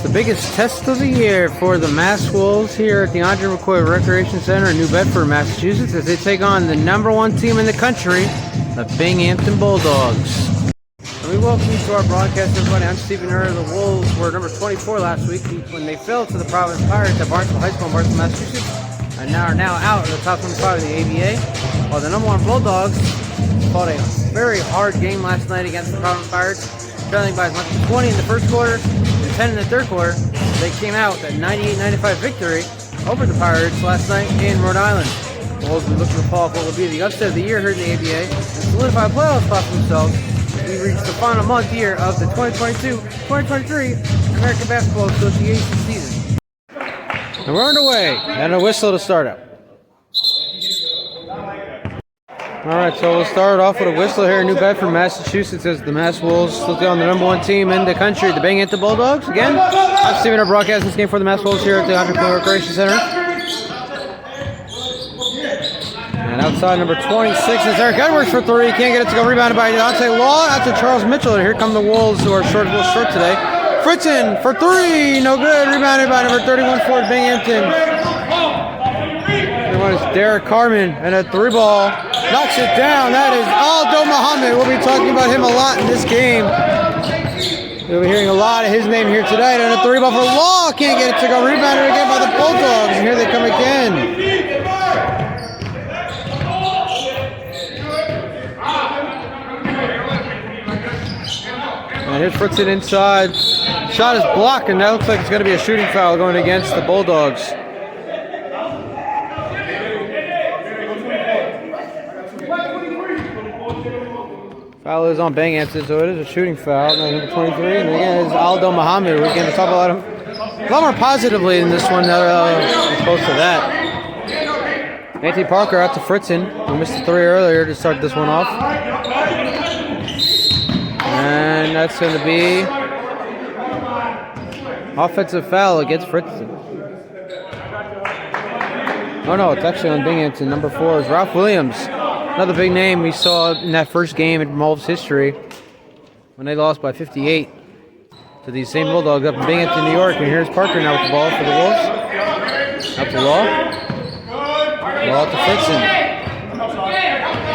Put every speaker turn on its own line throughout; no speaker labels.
It's the biggest test of the year for the Mass Wolves here at the Andre McCoy Recreation Center in New Bedford, Massachusetts, as they take on the #1 team in the country, the Binghamton Bulldogs. And we welcome you to our broadcast, everybody. I'm Stephen Hurd. The Wolves were number 24 last week when they fell to the Providence Pirates at Barnstable High School in Barnstable, Massachusetts, and are now out of the top 25 of the ABA, while the #1 Bulldogs fought a very hard game last night against the Providence Pirates, trailing by as much as 20 in the first quarter and 10 in the third quarter. They came out with a 98-95 victory over the Pirates last night in Rhode Island. The Wolves will be looking to pull off what will be the upset of the year here in the ABA and solidify a playoff spot for themselves as we reach the final month year of the 2022-2023 American Basketball Association season. And we're underway, and a whistle to start up. Alright, so we'll start off with a whistle here in New Bedford, Massachusetts, as the Mass Wolves look on the #1 team in the country, the Binghamton Bulldogs. Again, I'm Stephen, our broadcasting this game for the Mass Wolves here at the Andre McCoy Recreation Center. And outside, number 26 is Eric Edwards for three. Can't get it to go. Rebounded by Deontay Law. Out to Charles Mitchell. And here come the Wolves, who are a little short today. Fritzen for three. No good. Rebounded by number 31 for Binghamton. One is Derek Carmen, and a three ball knocks it down. That is Aldo Muhammad. We'll be talking about him a lot in this game. We'll be hearing a lot of his name here tonight. And a three ball for Law. Can't get it to go. Rebounded again by the Bulldogs. And here they come again. And here's Fritzen inside. Shot is blocked, and that looks like it's going to be a shooting foul going against the Bulldogs. Foul is on Binghamton, so it is a shooting foul. Number 23, and again is Aldo Muhammad. We're going to talk about him a lot more positively in this one as opposed to that. Anthony Parker out to Fritzen, who missed the three earlier to start this one off. And that's going to be offensive foul against Fritzen. Oh no, it's actually on Binghamton. Number 4 is Ralph Williams. Another big name we saw in that first game in Wolves history when they lost by 58 to these same Bulldogs up in Binghamton, New York. And here's Parker now with the ball for the Wolves. Out to Law. Law to Fritzen.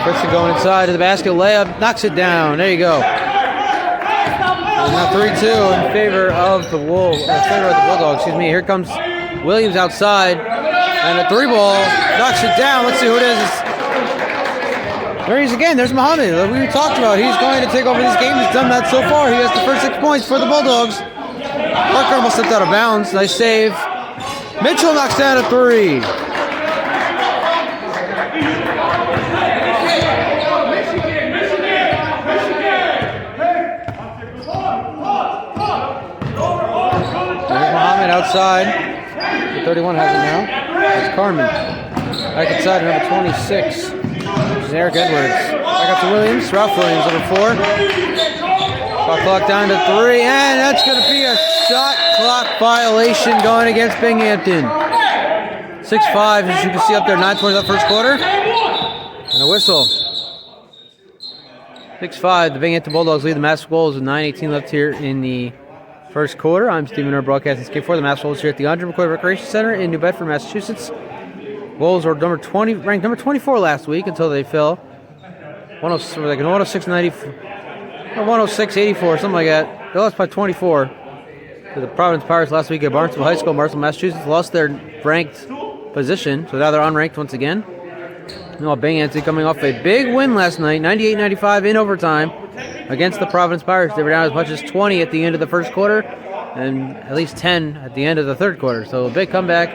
Fritzen going inside to the basket. Layup. Knocks it down. There you go. And now 3-2 in favor of the Wolves. In favor of the Bulldogs. Excuse me. Here comes Williams outside. And a three ball. Knocks it down. Let's see who it is. There he is again. There's Muhammad. We talked about. He's going to take over this game. He's done that so far. He has the first 6 points for the Bulldogs. Parker almost slipped out of bounds. Nice save. Mitchell knocks down a three. There's Muhammad outside. The 31 has it now. It's Carmen. Back inside, number 26. Eric Edwards. Back up to Williams. Ralph Williams, number 4. Shot clock down to 3, and that's going to be a shot clock violation going against Binghamton. 6-5, as you can see up there, 9:20 left first quarter. And a whistle. 6-5, the Binghamton Bulldogs lead the Mass Wolves with 9:18 left here in the first quarter. I'm Stephen Hurd, broadcasting this game for the Mass Wolves here at the Andre McCoy Recreation Center in New Bedford, Massachusetts. Wolves were ranked number 24 last week until they fell 106-84, something like that. They lost by 24 to the Providence Pirates last week at Barnstable High School in Barnstable, Massachusetts. Lost their ranked position, so now they're unranked once again. Meanwhile, Binghamton coming off a big win last night, 98-95 in overtime against the Providence Pirates. They were down as much as 20 at the end of the first quarter and at least 10 at the end of the third quarter. So a big comeback.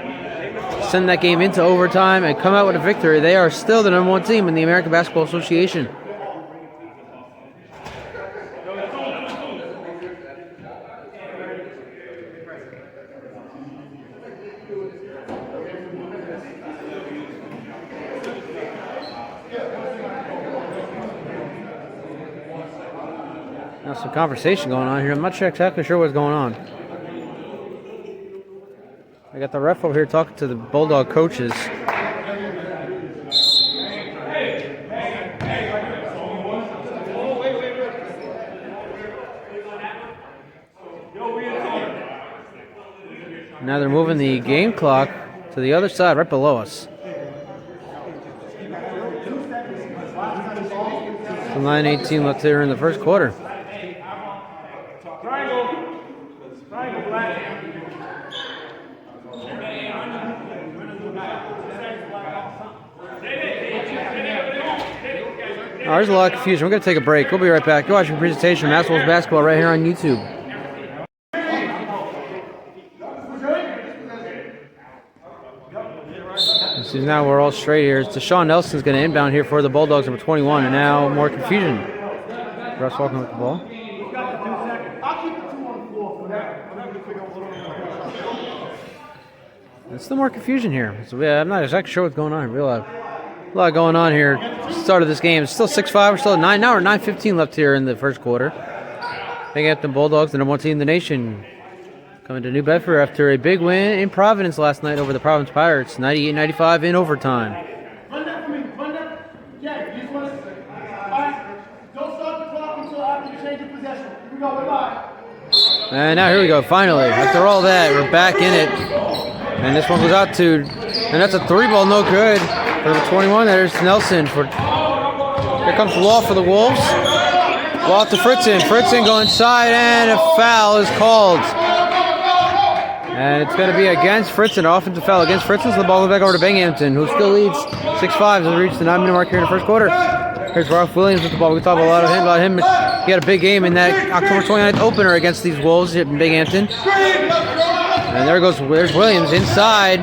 Send that game into overtime and come out with a victory. They are still the #1 team in the American Basketball Association. Now some conversation going on here. I'm not exactly sure what's going on. I got the ref over here talking to the Bulldog coaches. Now they're moving the game clock to the other side, right below us. So 9:18 left here in the first quarter. Oh, there's a lot of confusion. We're going to take a break. We'll be right back. You're watching a presentation of Mass Wolves basketball right here on YouTube. This is now we're all straight here. It's Deshaun Nelson's going to inbound here for the Bulldogs, number 21, and now more confusion. Russ walking with the ball. There's still more confusion here. So, yeah, I'm not exactly sure what's going on. A lot going on here. Start of this game. It's still 6-5. We're still at 9 now. We're 9:15 left here in the first quarter. Binghamton Bulldogs, the number 1 team in the nation, coming to New Bedford after a big win in Providence last night over the Providence Pirates, 98-95 in overtime.
Run that for me. Run that. Yeah, you just want to. All right. Don't start the clock until after you change your possession. Here we go. Bye-bye.
And now here we go. Finally, after all that, we're back in it. And this one goes out to, and that's a 3-ball, no good. For the 21, there's Nelson. Here comes Law for the Wolves. Law to Fritzen. Fritzen going inside, and a foul is called. And it's going to be against Fritzen. Offensive foul against Fritzen. So the ball goes back over to Binghamton, who still leads 6-5 as we reach the 9-minute mark here in the first quarter. Here's Ralph Williams with the ball. We talk a lot about him. He had a big game in that October 29th opener against these Wolves in Binghamton. And there's Williams inside.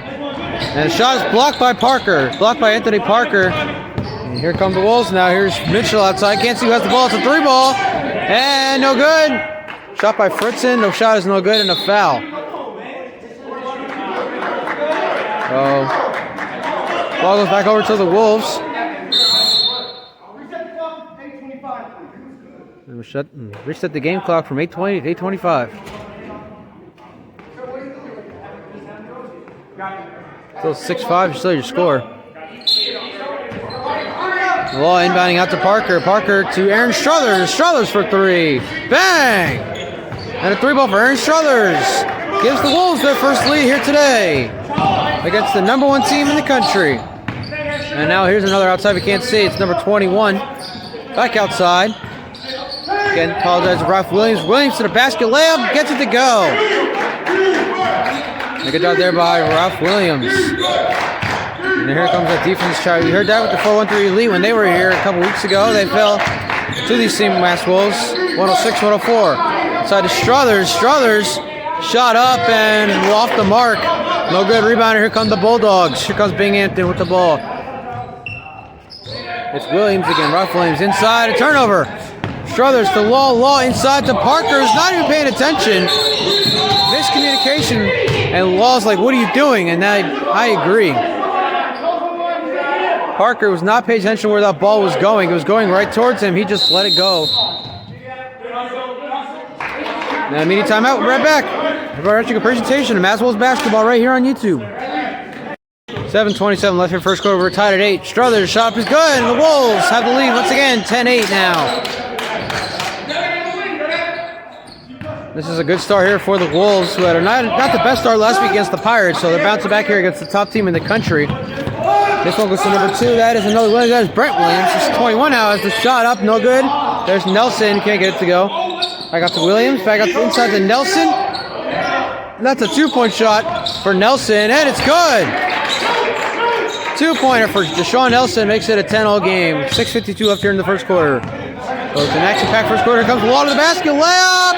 And the shot is blocked by Parker. Blocked by Anthony Parker. And here come the Wolves now. Here's Mitchell outside. Can't see who has the ball. It's a 3-ball. And no good. Shot by Fritzen. No shot is no good, and a foul. So, ball goes back over to the Wolves. And reset the game clock from 8:20 to 8:25. Still 6-5, still your score. The Law inbounding out to Parker. Parker to Aaron Struthers. Struthers for 3. Bang! And a 3-ball for Aaron Struthers. Gives the Wolves their first lead here today against the number 1 team in the country. And now here's another outside. We can't see. It's number 21. Back outside. Again, apologize to Ralph Williams. Williams to the basket. Layup. Gets it to go. Good job there by Ralph Williams. And here comes that defense try. We heard that with the 4-1-3 elite when they were here a couple weeks ago. They fell to these same Mass Wolves, 106-104. Inside to Struthers. Struthers shot up and off the mark. No good rebounder. Here come the Bulldogs. Here comes Binghamton with the ball. It's Williams again. Ralph Williams inside. A turnover. Struthers to Law. Law inside to Parker. Is not even paying attention. Miscommunication. And Law's like, what are you doing? And I agree. Parker was not paying attention where that ball was going. It was going right towards him. He just let it go. Now, immediate timeout. We're right back. We're watching a presentation of Mass Wolves basketball right here on YouTube. 7:27 left in first quarter. We're tied at 8. Struthers shot up is good. And the Wolves have the lead once again. 10-8 now. This is a good start here for the Wolves, who had not the best start last week against the Pirates, so they're bouncing back here against the top team in the country. This one goes to number 2. That is another Williams. That is Brent Williams. It's 21 now. As the shot up, no good. There's Nelson. Can't get it to go. Back out to Williams. Back out to inside to Nelson. That's a 2-point shot for Nelson, and it's good. 2-pointer for Deshaun Nelson. Makes it a 10-all game. 6:52 left here in the first quarter. So it's an action-packed first quarter. Here comes Law to the basket. Layup.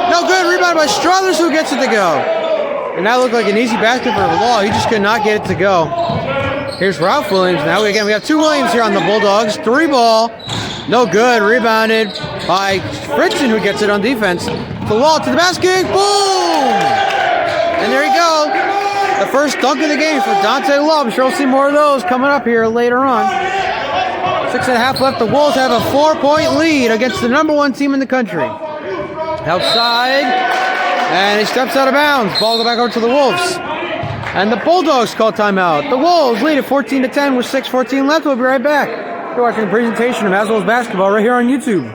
No good. Rebound by Struthers, who gets it to go. And that looked like an easy basket for Law. He just could not get it to go. Here's Ralph Williams. Now again, we have 2 Williams here on the Bulldogs. 3-ball. No good. Rebounded by Fritzen, who gets it on defense. The Law to the basket. Boom! And there you go. The first dunk of the game for Dante Law. I'm sure we'll see more of those coming up here later on. 6.5 left. The Wolves have a 4-point lead against the number 1 team in the country. Outside, and he steps out of bounds. Ball go back over to the Wolves. And the Bulldogs call timeout. The Wolves lead at 14-10 with 6:14 left. We'll be right back. You're watching the presentation of Mass Wolves basketball right here on YouTube.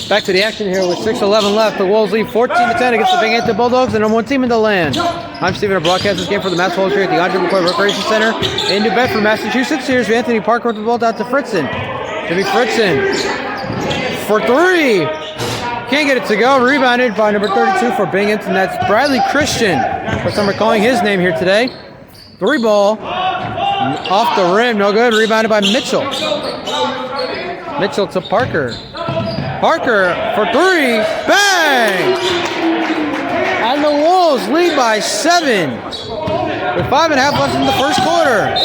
Back to the action here with 6:11 left. The Wolves lead 14-10 against the Binghamton Bulldogs, the number 1 team in the land. I'm Steven, I broadcast this game for the Mass Wolves here at the Andre McCoy Recreation Center in New Bedford, Massachusetts. Here's Anthony Parker with the ball out to Fritzen. Jimmy Fritzen for 3. Can't get it to go. Rebounded by number 32 for Binghamton. That's Bradley Christian. First time we're calling his name here today. 3 ball. Off the rim. No good. Rebounded by Mitchell. Mitchell to Parker. Parker for 3. Bang! And the Wolves lead by 7. With 5.5 left in the first quarter.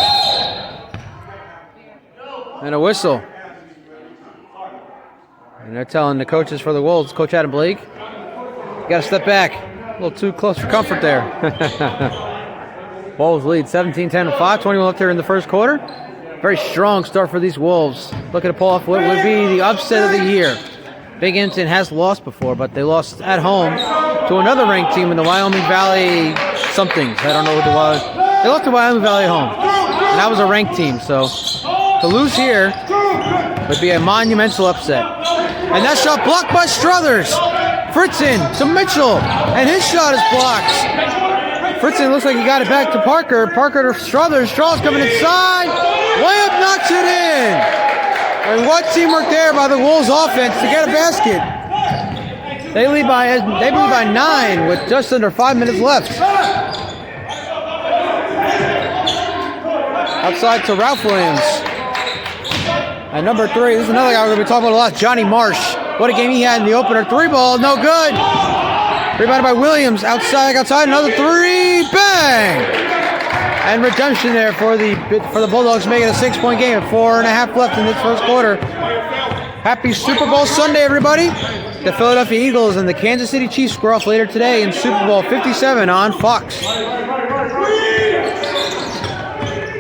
And a whistle. And they're telling the coaches for the Wolves, Coach Adam Blake, you got to step back. A little too close for comfort there. Wolves lead 17-10 with 5:21 left here in the first quarter. Very strong start for these Wolves. Looking to pull off what would be the upset of the year. Binghamton has lost before, but they lost at home to another ranked team in the Wyoming Valley somethings. I don't know what it was. They lost to Wyoming Valley at home. And that was a ranked team, so to lose here would be a monumental upset. And that shot blocked by Struthers. Fritzen to Mitchell, and his shot is blocked. Fritzen looks like he got it back to Parker. Parker to Struthers. Straw's coming inside. Layup knocks it in. And what teamwork there by the Wolves offense to get a basket. They lead by 9 with just under 5 minutes left. Outside to Ralph Williams. And number 3, this is another guy we're going to be talking about a lot, Johnny Marsh. What a game he had in the opener. 3 ball, no good. Rebounded by Williams. Outside, another 3. Bang! And redemption there for the Bulldogs, making a 6-point game. 4.5 left in this first quarter. Happy Super Bowl Sunday, everybody. The Philadelphia Eagles and the Kansas City Chiefs square off later today in Super Bowl 57 on Fox.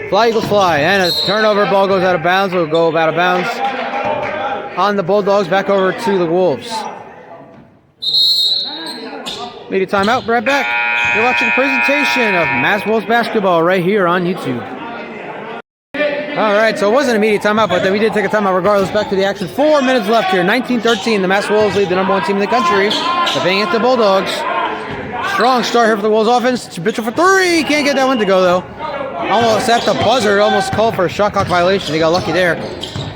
Fly, Eagles fly, and a turnover. Ball goes out of bounds. Will go out of bounds on the Bulldogs. Back over to the Wolves. Media timeout. Right back. You're watching the presentation of Mass Wolves basketball right here on YouTube. All right, so it wasn't a media timeout, but then we did take a timeout regardless. Back to the action. 4 minutes left here. 19-13. The Mass Wolves lead the number 1 team in the country, the Binghamton Bulldogs. Strong start here for the Wolves offense. Mitchell for 3. Can't get that one to go though. Almost at the buzzer, almost called for a shot clock violation. He got lucky there.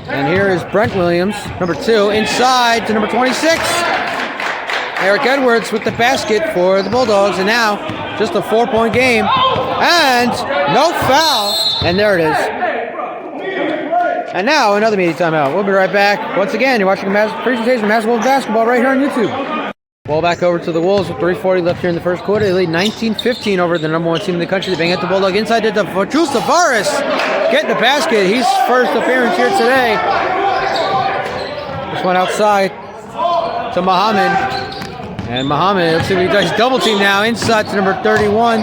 And here is Brent Williams, number 2, inside to number 26. Eric Edwards with the basket for the Bulldogs. And now, just a 4-point game. And no foul. And there it is. And now, another media timeout. We'll be right back. Once again, you're watching a presentation of Mass Wolves basketball right here on YouTube. Ball back over to the Wolves with 3:40 left here in the first quarter. They lead 19-15 over the number 1 team in the country. The Binghamton Bulldog inside to Jules Tavares. Getting the basket. His first appearance here today. This one outside to Muhammad. And Muhammad, let's see what he does. He's double team now. Inside to number 31.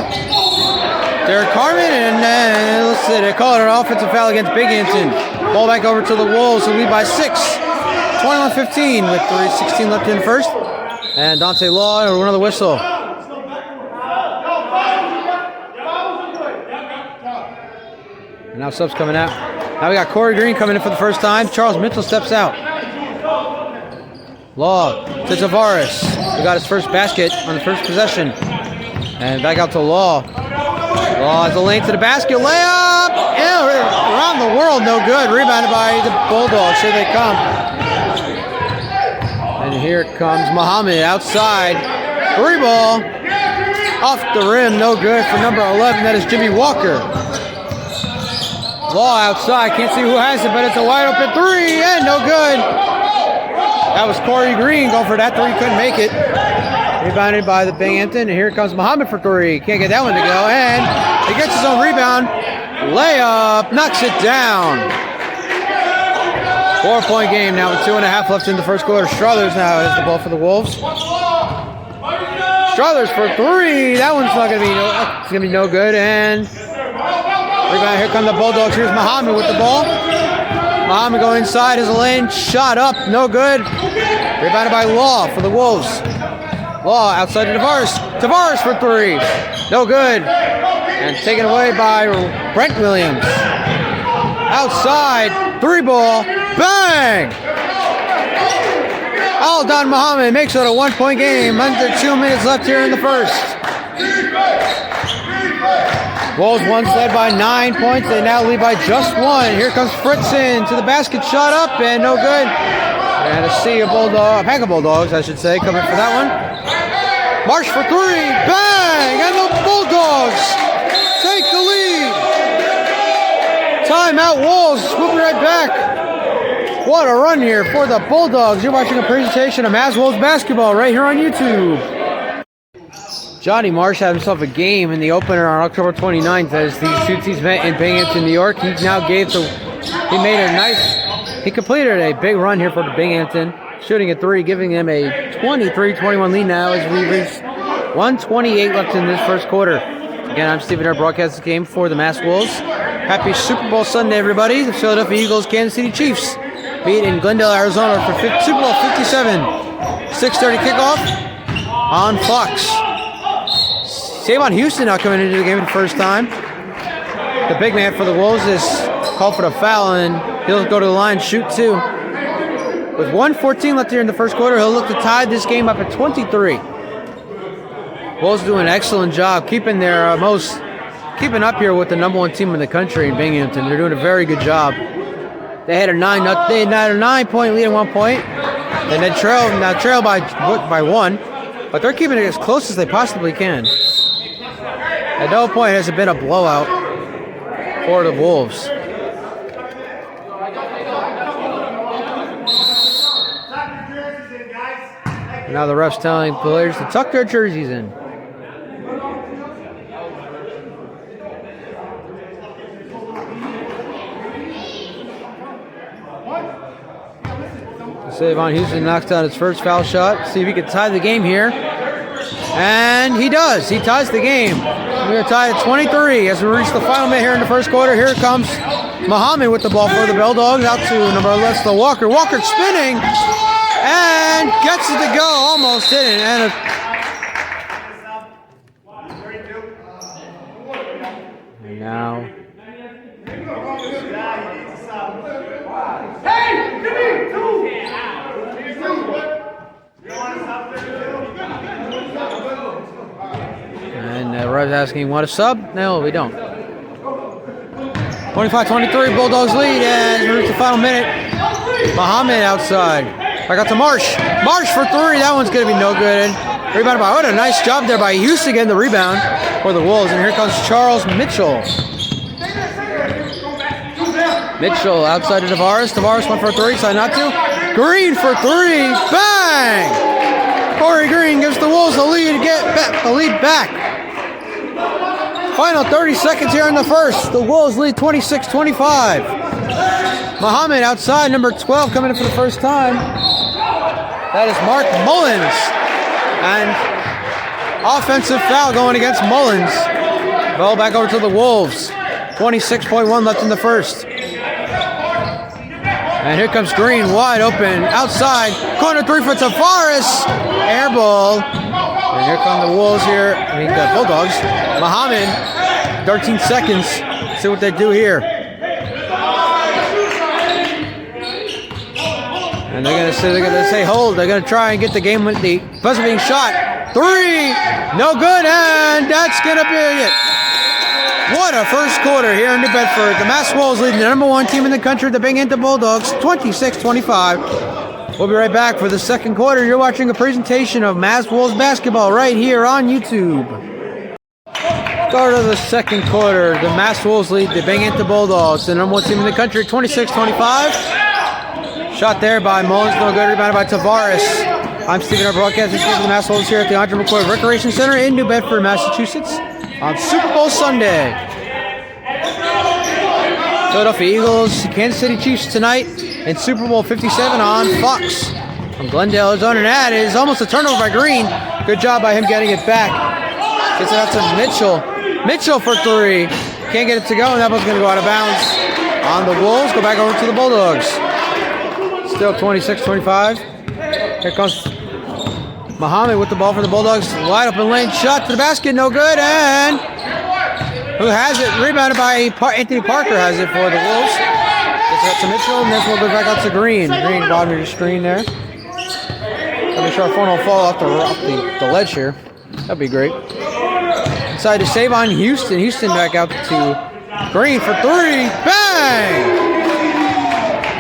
Derek Carmen. And let's see, they call it an offensive foul against Binghamton. Ball back over to the Wolves who lead by 6. 21-15 with 3:16 left in the first. And Dante Law, another whistle. And now subs coming out. Now we got Corey Green coming in for the first time. Charles Mitchell steps out. Law to Tavares. He got his first basket on the first possession. And back out to Law. Law has a lane to the basket. Layup! Around the world, no good. Rebounded by the Bulldogs. Here they come. And here comes Muhammad outside. 3 ball. Off the rim. No good for number 11. That is Jimmy Walker. Law outside. Can't see who has it, but it's a wide open 3. And no good. That was Corey Green going for that 3. Couldn't make it. Rebounded by the Binghamton. And here comes Muhammad for 3. Can't get that one to go. And he gets his own rebound. Layup. Knocks it down. 4-point game now with 2.5 left in the first quarter. Struthers now has the ball for the Wolves. Struthers for 3. That one's not going to be no good. And rebound. Here come the Bulldogs. Here's Muhammad with the ball. Muhammad going inside his lane. Shot up. No good. Rebounded by Law for the Wolves. Law outside to Tavares. Tavares for 3. No good. And taken away by Brent Williams. Outside. 3 ball. Bang! Aldon Muhammad makes it a 1-point game. Under 2 minutes left here in the first. Wolves once led by 9 points. They now lead by just 1. Here comes Fritzen to the basket. Shot up and no good. And a sea of Bulldogs, a pack of Bulldogs, I should say, coming for that one. Marsh for 3. Bang! And the Bulldogs take the lead. Timeout Wolves. Swooping right back. What a run here for the Bulldogs. You're watching a presentation of Mass Wolves basketball right here on YouTube. Johnny Marsh had himself a game in the opener on October 29th as these two teams met in Binghamton, New York. He now he completed a big run here for the Binghamton, shooting a 3, giving them a 23-21 lead now as we reach 1:28 left in this first quarter. Again, I'm Stephen, our broadcast game for the Mass Wolves. Happy Super Bowl Sunday, everybody. The Philadelphia Eagles, Kansas City Chiefs meet in Glendale, Arizona for Super Bowl 57. 6:30 kickoff on Fox. Savon Houston now coming into the game for the first time. The big man for the Wolves is called for the foul, and he'll go to the line and shoot 2. With 1:14 left here in the first quarter, he'll look to tie this game up at 23. Wolves doing an excellent job keeping up here with the #1 team in the country in Binghamton. They're doing a very good job. They had a 9-point lead at one point, and then trail by 1, but they're keeping it as close as they possibly can. At no point has it been a blowout for the Wolves. And now the ref's telling players to tuck their jerseys in. Savon Houston knocks down his first foul shot. See if he can tie the game here. And he does. He ties the game. We're going to tie at 23 as we reach the final minute here in the first quarter. Here comes Muhammad with the ball for the Bulldogs. Out to number 11, the Walker. Walker spinning and gets it to go. Almost didn't. And now. And the ref's asking, want a sub? No, we don't. 25-23, Bulldogs lead as we reach the final minute. Muhammad outside. Back out to Marsh. Marsh for 3. That one's going to be no good. Rebounded by, what a nice job there by Houston getting the rebound for the Wolves. And here comes Charles Mitchell. Mitchell outside to Tavares. Tavares went for 3, decided not to. Green for 3. Bang! Corey Green gives the Wolves the lead to get the lead back. Final 30 seconds here in the first. The Wolves lead 26-25. Muhammad outside, number 12 coming in for the first time. That is Mark Mullins. And offensive foul going against Mullins. Ball back over to the Wolves. 26.1 left in the first. And here comes Green, wide open, outside. Corner 3 for Tavares. Air ball. And here come the Wolves here. The Bulldogs. Muhammad, 13 seconds. See what they do here. And they're gonna say hold. They're gonna try and get the game with the buzzer being shot. 3, no good, and that's gonna be it. What a first quarter here in New Bedford. The Mass Wolves leading the #1 team in the country, the Binghamton Bulldogs, 26-25. We'll be right back for the second quarter. You're watching a presentation of Mass Wolves basketball right here on YouTube. Start of the second quarter. The Mass Wolves lead the Binghamton Bulldogs, the #1 team in the country, 26-25. Shot there by Mullins, no good. Rebounded by Tavares. I'm Stephen, our broadcast this game for the Mass Wolves here at the Andre McCoy Recreation Center in New Bedford, Massachusetts on Super Bowl Sunday. Philadelphia Eagles, Kansas City Chiefs tonight in Super Bowl 57 on Fox. From Glendale, Arizona, and that is almost a turnover by Green. Good job by him getting it back. Gets it out to Mitchell. Mitchell for 3. Can't get it to go, and that one's going to go out of bounds on the Wolves. Go back over to the Bulldogs. Still 26-25. Here comes Muhammad with the ball for the Bulldogs. Wide open lane shot to the basket, no good. And who has it? Rebounded by Anthony Parker has it for the Wolves. Gets it up to Mitchell, and this will go back out to Green. Green bottom of your screen there. Make sure our phone don't fall off the ledge here. That'd be great. Inside to save on Houston. Houston back out to Green for 3. Bang!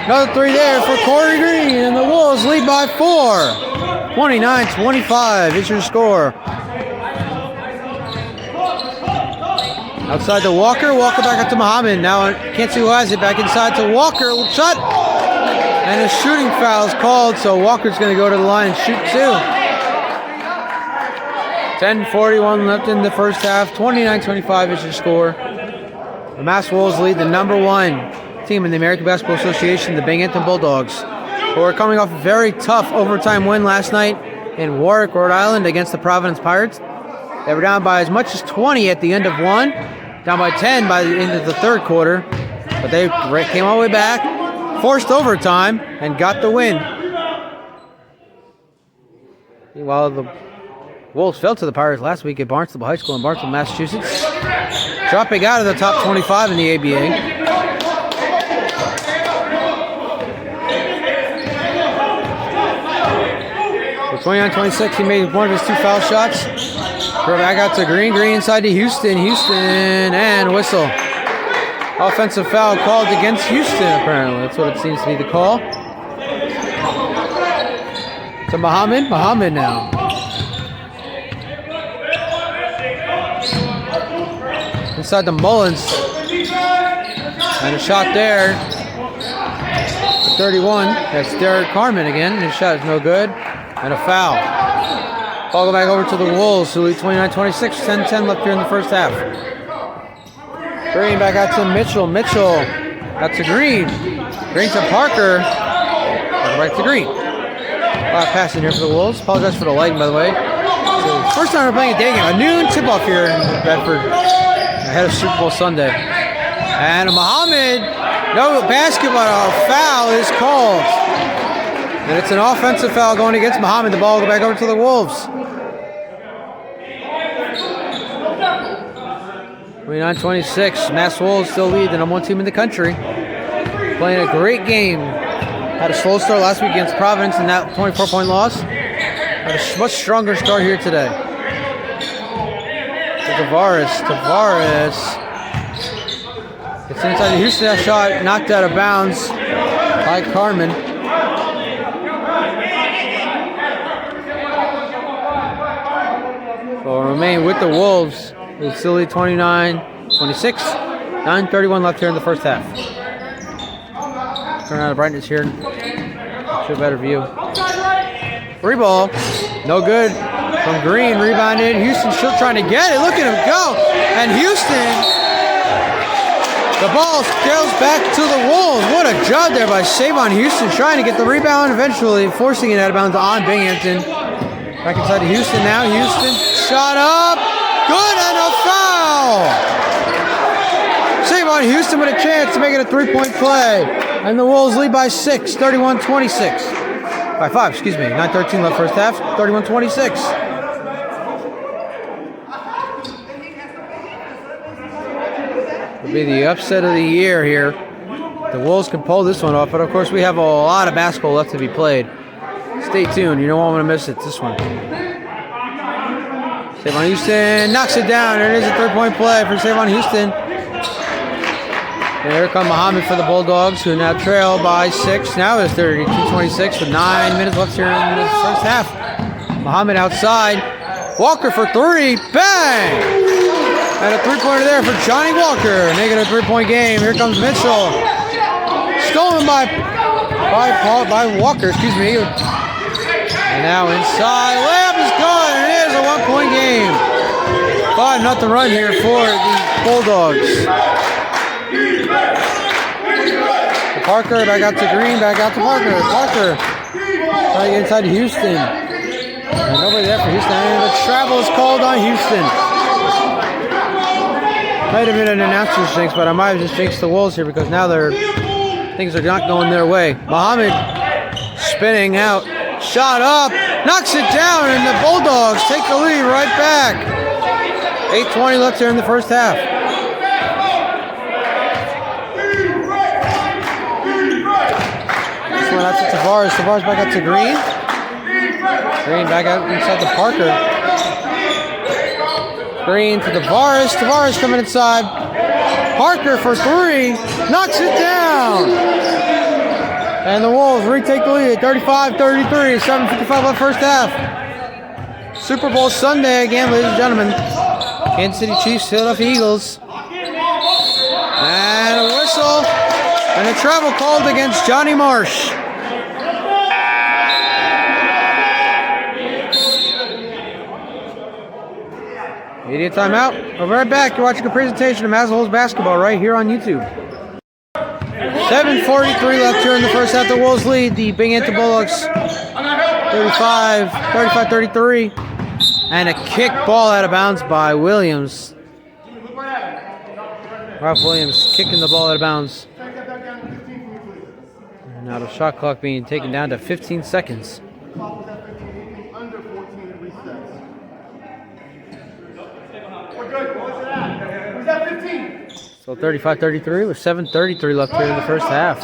Another 3 there for Corey Green, and the Wolves lead by 4. 29-25 is your score. Outside to Walker. Walker back up to Muhammad. Now can't see who has it. Back inside to Walker. Shot! And a shooting foul is called, so Walker's going to go to the line and shoot 2. 10:41 left in the first half. 29-25 is your score. The Mass Wolves lead the number 1 team in the American Basketball Association, the Binghamton Bulldogs, who are coming off a very tough overtime win last night in Warwick, Rhode Island against the Providence Pirates. They were down by as much as 20 at the end of one, down by 10 by the end of the third quarter, but they came all the way back, forced overtime, and got the win. Meanwhile, the Wolves fell to the Pirates last week at Barnstable High School in Barnstable, Massachusetts, dropping out of the top 25 in the ABA. 29-26, he made one of his 2 foul shots. Throw back out to Green. Green inside to Houston. Houston, and whistle. Offensive foul called against Houston, apparently. That's what it seems to be the call. To Muhammad. Muhammad now. Inside to Mullins. And a shot there. 31. That's Derek Carmen again. His shot is no good. And a foul. Ball go back over to the Wolves, who lead 29-26. 10-10 left here in the first half. Green back out to Mitchell. Mitchell out to Green. Green to Parker. Back to Green. A lot of passing here for the Wolves. Apologize for the lighting, by the way. So first time we're playing a day game. A noon tip-off here in Bedford ahead of Super Bowl Sunday. And Muhammad, no basketball, a foul is called. And it's an offensive foul going against Muhammad. The ball will go back over to the Wolves. 29-26. Mass Wolves still lead the number 1 team in the country. Playing a great game. Had a slow start last week against Providence in that 24-point loss. Had a much stronger start here today. To Tavares. It's inside the Houston. That shot knocked out of bounds by Carmen. Will remain with the Wolves. It's still lead 29-26. 9:31 left here in the first half. Turn on the brightness here. Show a better view. Free ball. No good. From Green. Rebounded. Houston still trying to get it. Look at him go. And Houston. The ball scales back to the Wolves. What a job there by Savon Houston. Trying to get the rebound eventually. Forcing it out of bounds on Binghamton. Back inside to Houston now. Houston shot up. Good, and a foul. Save on Houston with a chance to make it a 3-point play. And the Wolves lead by 6, 31-26. By 5, excuse me. 9:13 left first half, 31-26. It'll be the upset of the year here. The Wolves can pull this one off, but of course we have a lot of basketball left to be played. Stay tuned. You don't want to miss it. This one. Savon Houston knocks it down. It is a 3-point play for Savon Houston. And here come Muhammad for the Bulldogs, who now trail by 6. Now it's 32-26 with 9 minutes left here in the first half. Muhammad outside. Walker for 3. Bang! And a 3-pointer there for Johnny Walker. Making a 3-point game. Here comes Mitchell. Stolen by Walker, excuse me. And now inside, layup is good, and it is a 1-point game. 5-0 run here for the Bulldogs. Parker, back out to Green, back out to Parker. Parker, trying to get inside to Houston. And nobody there for Houston, and the travel is called on Houston. Might have been an announcer's jinx, but I might have just jinxed the Wolves here because now things are not going their way. Muhammad spinning out. Shot up, knocks it down, and the Bulldogs take the lead right back. 8:20 left here in the first half. This one out to Tavares. Tavares back up to Green. Green back out inside to Parker. Green to Tavares. Tavares coming inside. Parker for three. Knocks it down. And the Wolves retake the lead. 35-33. 7:55 left first half. Super Bowl Sunday again, ladies and gentlemen. Kansas City Chiefs, Philadelphia Eagles. And a whistle. And a travel called against Johnny Marsh. Media timeout. We'll be right back. You're watching a presentation of Massill's basketball right here on YouTube. 7:43 left here in the first half. The Wolves lead the Binghamton Bulldogs 35-33. And a kick ball out of bounds by Williams. Ralph Williams kicking the ball out of bounds. And now the shot clock being taken down to 15 seconds. So 35-33 with 7:33 left here in the first half.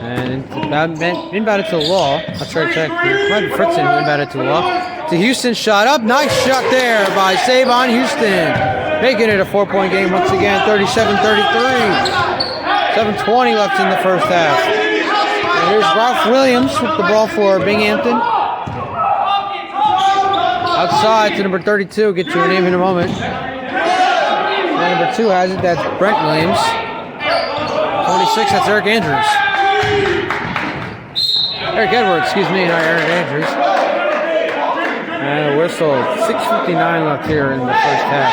And inbounded to the Law. That's right, might be Fritzen who inbounded to the Law. To Houston, shot up. Nice shot there by Savon Houston. Making it a 4-point game once again, 37-33. 7:20 left in the first half. And here's Ralph Williams with the ball for Binghamton. Outside to number 32. Get you a name in a moment. And number 2 has it. That's Brent Williams. 26. That's Eric Andrews. Eric Edwards, excuse me, not Eric Andrews. And a whistle. 6:59 left here in the first half.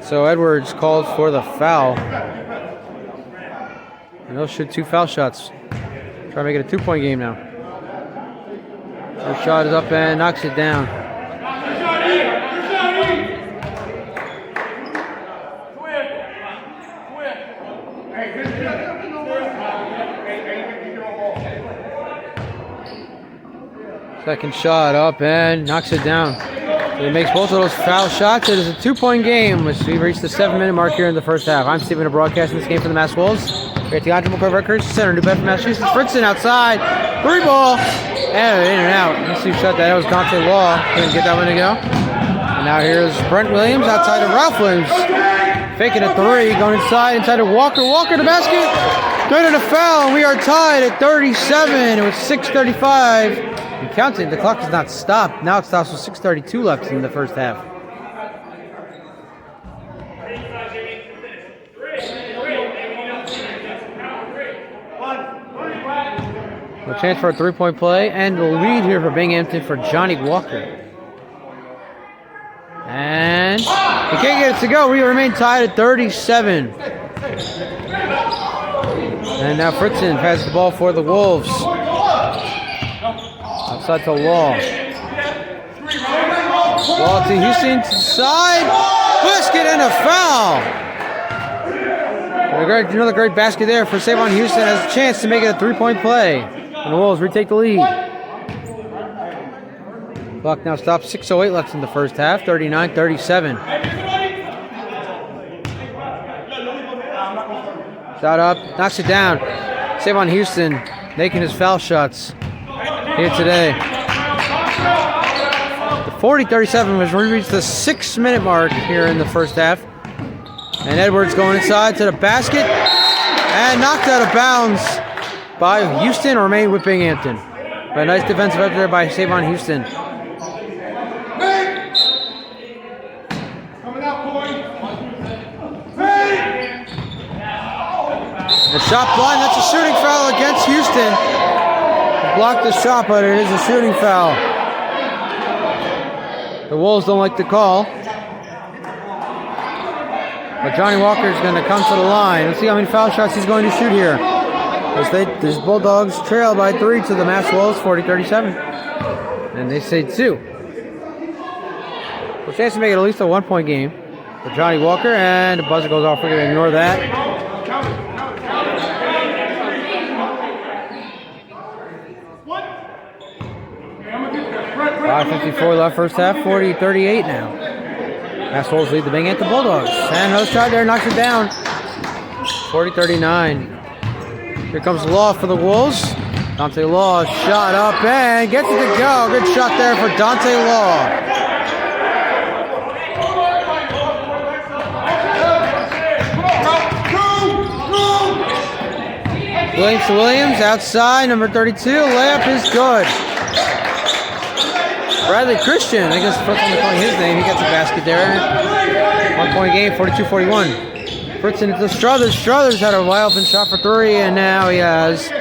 So Edwards called for the foul. And he'll shoot 2 foul shots. Try to make it a 2-point game now. First shot is up and knocks it down. Second shot up and knocks it down. So he makes both of those foul shots. It is a 2-point game as we reach the 7-minute mark here in the first half. I'm Stephen, broadcasting this game for the Mass Wolves. We're at the Andre McCoy Records Center, New Bedford, Massachusetts. Fritzen outside, 3-ball, and in and out. Let's see who shot that. That was Dante Law. Couldn't get that one to go. And now here's Brent Williams outside of Ralph Williams. Faking a 3, going inside to Walker. Walker to basket. Good at a foul, and we are tied at 37. It was 6:35. And counting, the clock has not stopped. Now it stops with 6:32 left in the first half. A chance for a 3-point play, and the lead here for Binghamton for Johnny Walker. And he can't get it to go. We remain tied at 37. And now Fritzen passes the ball for the Wolves. Outside to Law. Law to Houston side. Basket and a foul. Another great basket there for Savon Houston. Has a chance to make it a 3-point play. And the Wolves retake the lead. Clock now stops. 6:08 left in the first half. 39-37. Shot up. Knocks it down. Savon Houston making his foul shots here today. The 40-37 was reached the 6-minute mark here in the first half. And Edwards going inside to the basket. And knocked out of bounds by Houston, or remained with Binghamton. A nice defensive effort there by Savon Houston. The shot blind, that's a shooting foul against Houston. Blocked the shot, but it is a shooting foul. The Wolves don't like the call. But Johnny Walker is going to come to the line. Let's see how many foul shots he's going to shoot here. These Bulldogs trail by 3 to the Mass Wolves, 40-37. And they say 2. So chance to make it at least a 1-point game for Johnny Walker. And the buzzer goes off. We're going to ignore that. 5:54 left first half, 40-38 now. Mass Wolves lead the Binghamton Bulldogs. And another shot there, knocks it down. 40-39. Here comes Law for the Wolves. Dante Law shot up and gets it to go. Good shot there for Dante Law. Williams to Williams, outside, number 32. Layup is good. Bradley Christian, I guess first one calling his name, he gets a basket there. 1 point game, 42-41. Fritzen into Struthers. Struthers had a wide open shot for three, and now he has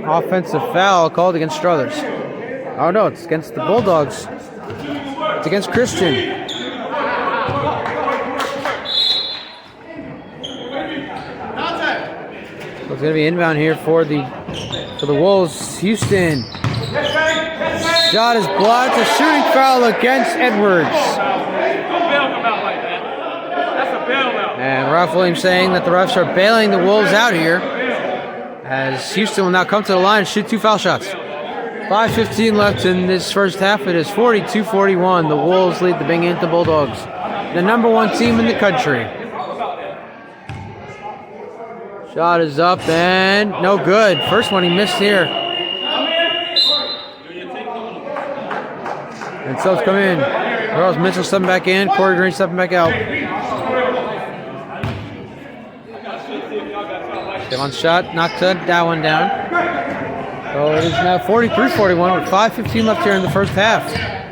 offensive foul called against Struthers. Oh no, it's against the Bulldogs. It's against Christian. So it's going to be inbound here for the Wolves. Houston. Shot is blocked. A shooting foul against Edwards. And Ralph Williams saying that the refs are bailing the Wolves out here, as Houston will now come to the line and shoot 2 foul shots. 5:15 left in this first half. It is 42-41. The Wolves lead the Binghamton Bulldogs, the number 1 team in the country. Shot is up and no good. First one he missed here. And subs come in. Charles Mitchell stepping back in. Corey Green stepping back out. Devon's shot, knocked that one down. So it is now 43-41 with 5:15 left here in the first half.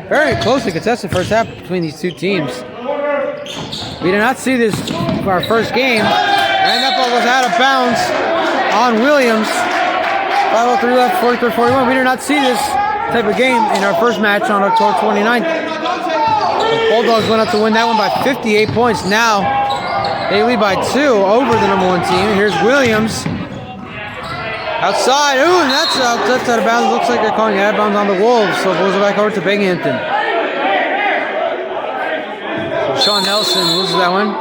Very closely contested first half between these two teams. We did not see this for our first game. And that ball was out of bounds on Williams. 5:03 left, 43-41. We did not see this type of game in our first match on October 29th. The Bulldogs went up to win that one by 58 points. Now they lead by 2 over the number 1 team. Here's Williams. Outside. Ooh, and that's out of bounds. Looks like they're calling out of bounds on the Wolves. So it goes back over to Binghamton. So Sean Nelson loses that one.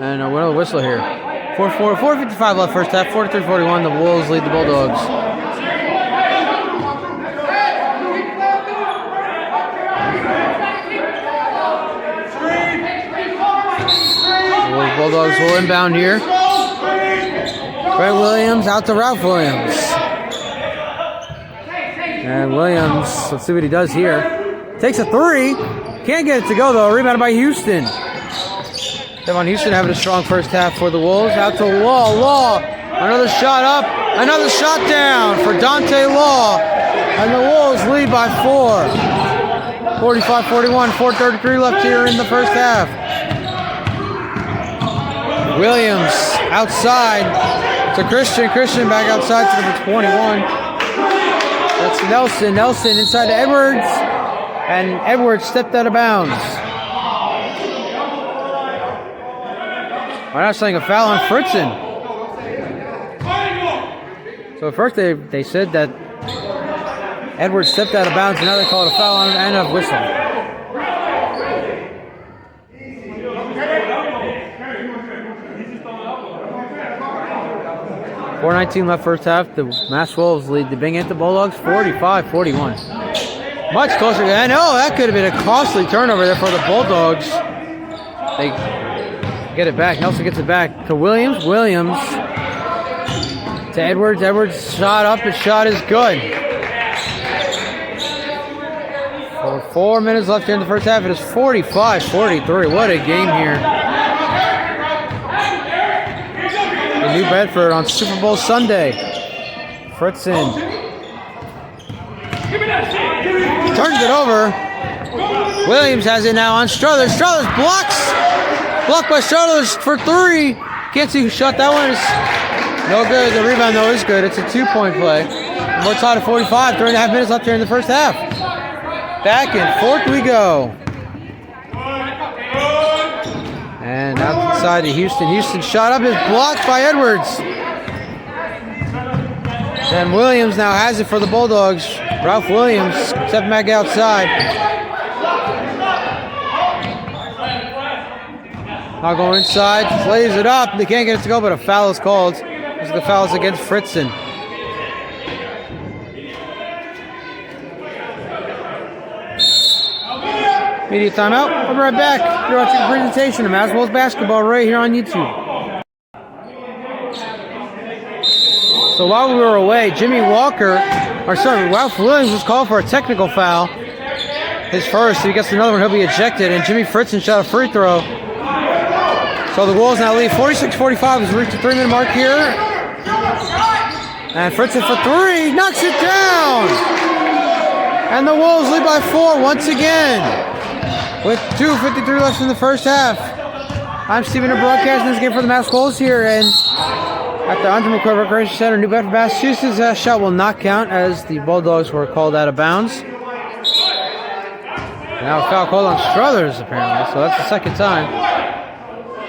And another whistle here. 4:55 left first half. 43-41. The Wolves lead the Bulldogs. The Bulldogs will inbound here. Brett Williams out to Ralph Williams. And Williams, let's see what he does here. Takes a 3. Can't get it to go though. Rebounded by Houston. Devon Houston having a strong first half for the Wolves. Out to Law. Law. Another shot up. Another shot down for Dante Law. And the Wolves lead by 4. 45-41. 4:33 left here in the first half. Williams outside to Christian. Christian back outside to number 21. That's Nelson. Nelson inside to Edwards. And Edwards stepped out of bounds. Why not saying a foul on Fritzen? So at first they said that Edwards stepped out of bounds, and now they call it a foul on and a whistle. .419 left first half. The Mass Wolves lead the Binghamton Bulldogs 45-41. Much closer. And that could have been a costly turnover there for the Bulldogs. They get it back. Nelson gets it back to Williams. Williams to Edwards. Edwards shot up. His shot is good. 4 minutes left here in the first half. It is 45-43. What a game here. New Bedford on Super Bowl Sunday. Fritzen turns it over. Williams has it now on Struthers. Struthers blocks. Blocked by Struthers for 3. Can't see who shot that one. It's no good. The rebound though is good. It's a 2-point play. And we're tied at 45. 3.5 minutes left here in the first half. Back and forth we go. And outside to Houston. Houston shot up is blocked by Edwards. And Williams now has it for the Bulldogs. Ralph Williams stepping back outside. Now going inside, plays it up. They can't get it to go, but a foul is called. The foul is against Fritzen. Media timeout. We'll be right back. You're watching the presentation of Mass Wolves basketball right here on YouTube. So while we were away, Ralph Williams was called for a technical foul. His first. If he gets another one, he'll be ejected. And Jimmy Fritzen shot a free throw. So the Wolves now lead 46-45 as we reach the 3-minute mark here. And Fritzen for three, knocks it down! And the Wolves lead by 4 once again. With 2:53 left in the first half. I'm Stephen, broadcasting this game for the Mass Wolves here at the Andre McCoy Recreation Center, New Bedford, Massachusetts. That shot will not count as the Bulldogs were called out of bounds. Now a foul called on Struthers apparently, so that's the second time.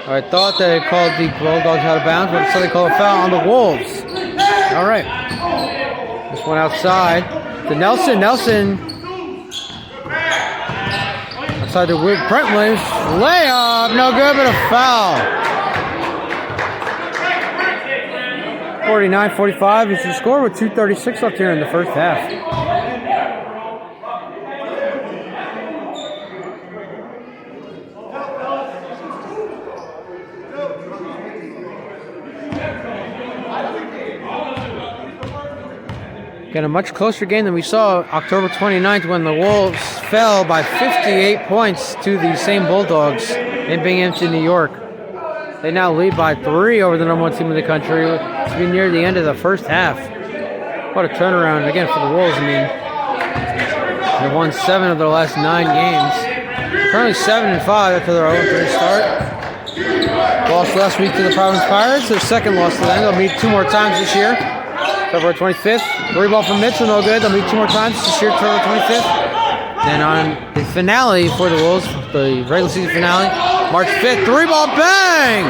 I thought they called the Bulldogs out of bounds, but instead they called a foul on the Wolves. All right. This one outside to Nelson. Nelson outside to Brent Williams. Layup, no good, but a foul. 49-45 is the score with 2:36 left here in the first half. Got a much closer game than we saw October 29th when the Wolves fell by 58 points to the same Bulldogs in Binghamton, New York. They now lead by 3 over the number 1 team in the country to be near the end of the first half. What a turnaround again for the Wolves. I mean, they've won 7 of their last 9 games. Currently 7-5 after their 0-3 start. Lost last week to the Providence Pirates. Their second loss to them. They'll meet 2 more times this year. February 25th. 3 ball from Mitchell, no good. They'll meet 2 more times this year, February 25th. Then on the finale for the Wolves, the regular season finale, March 5th, 3 ball bang!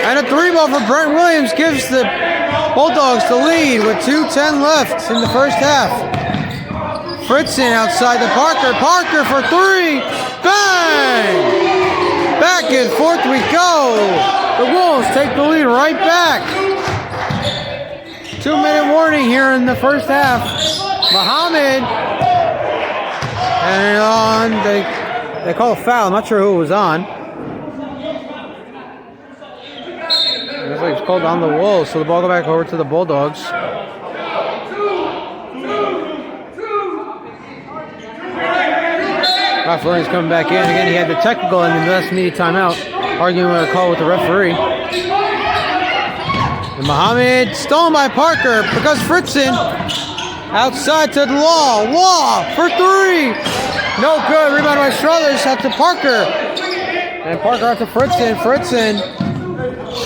And a 3 ball for Brent Williams gives the Bulldogs the lead with 2:10 left in the first half. Fritzen outside to Parker. Parker for 3. Bang! Back and forth we go. The Wolves take the lead right back. 2-minute warning here in the first half. Muhammad. And on, they call a foul. I'm not sure who it was on. It looks like it's called on the Wolves, so the ball go back over to the Bulldogs. Ralph Williams coming back in. Again, he had the technical in the last media timeout, arguing with a call with the referee. And Muhammad stolen by Parker because Fritzen outside to Law. Law for 3. No good. Rebound by Struthers out to Parker. And Parker out to Fritzen. Fritzen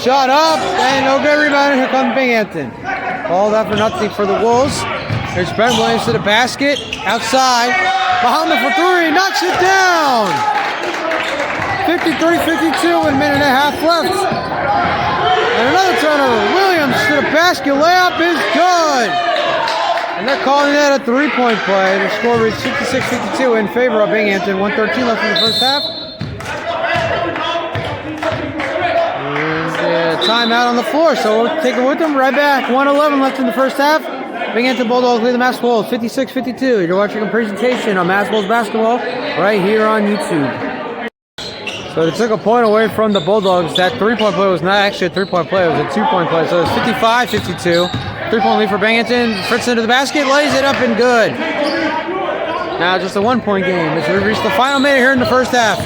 shot up and no good. Rebound. Here comes Binghamton. All that for nothing for the Wolves. Here's Brent Williams to the basket. Outside. Muhammad for 3. Knocks it down. 53-52 with a minute and a half left. And another turnover. Williams to the basket. Layup is good. And they're calling that a 3-point play. The score reads 56-52 in favor of Binghamton. 1:13 left in the first half. And timeout on the floor. So we'll take it with them. Right back. 1:11 left in the first half. Binghamton Bulldogs lead the Mass Wolves 56-52. You're watching a presentation on Mass Wolves basketball right here on YouTube. So they took a point away from the Bulldogs. That 3-point play was not actually a 3-point play. It was a 2-point play. So it's 55-52. 3-point lead for Binghamton. Fritzen to the basket. Lays it up and good. Now just a 1-point game as we reach the final minute here in the first half.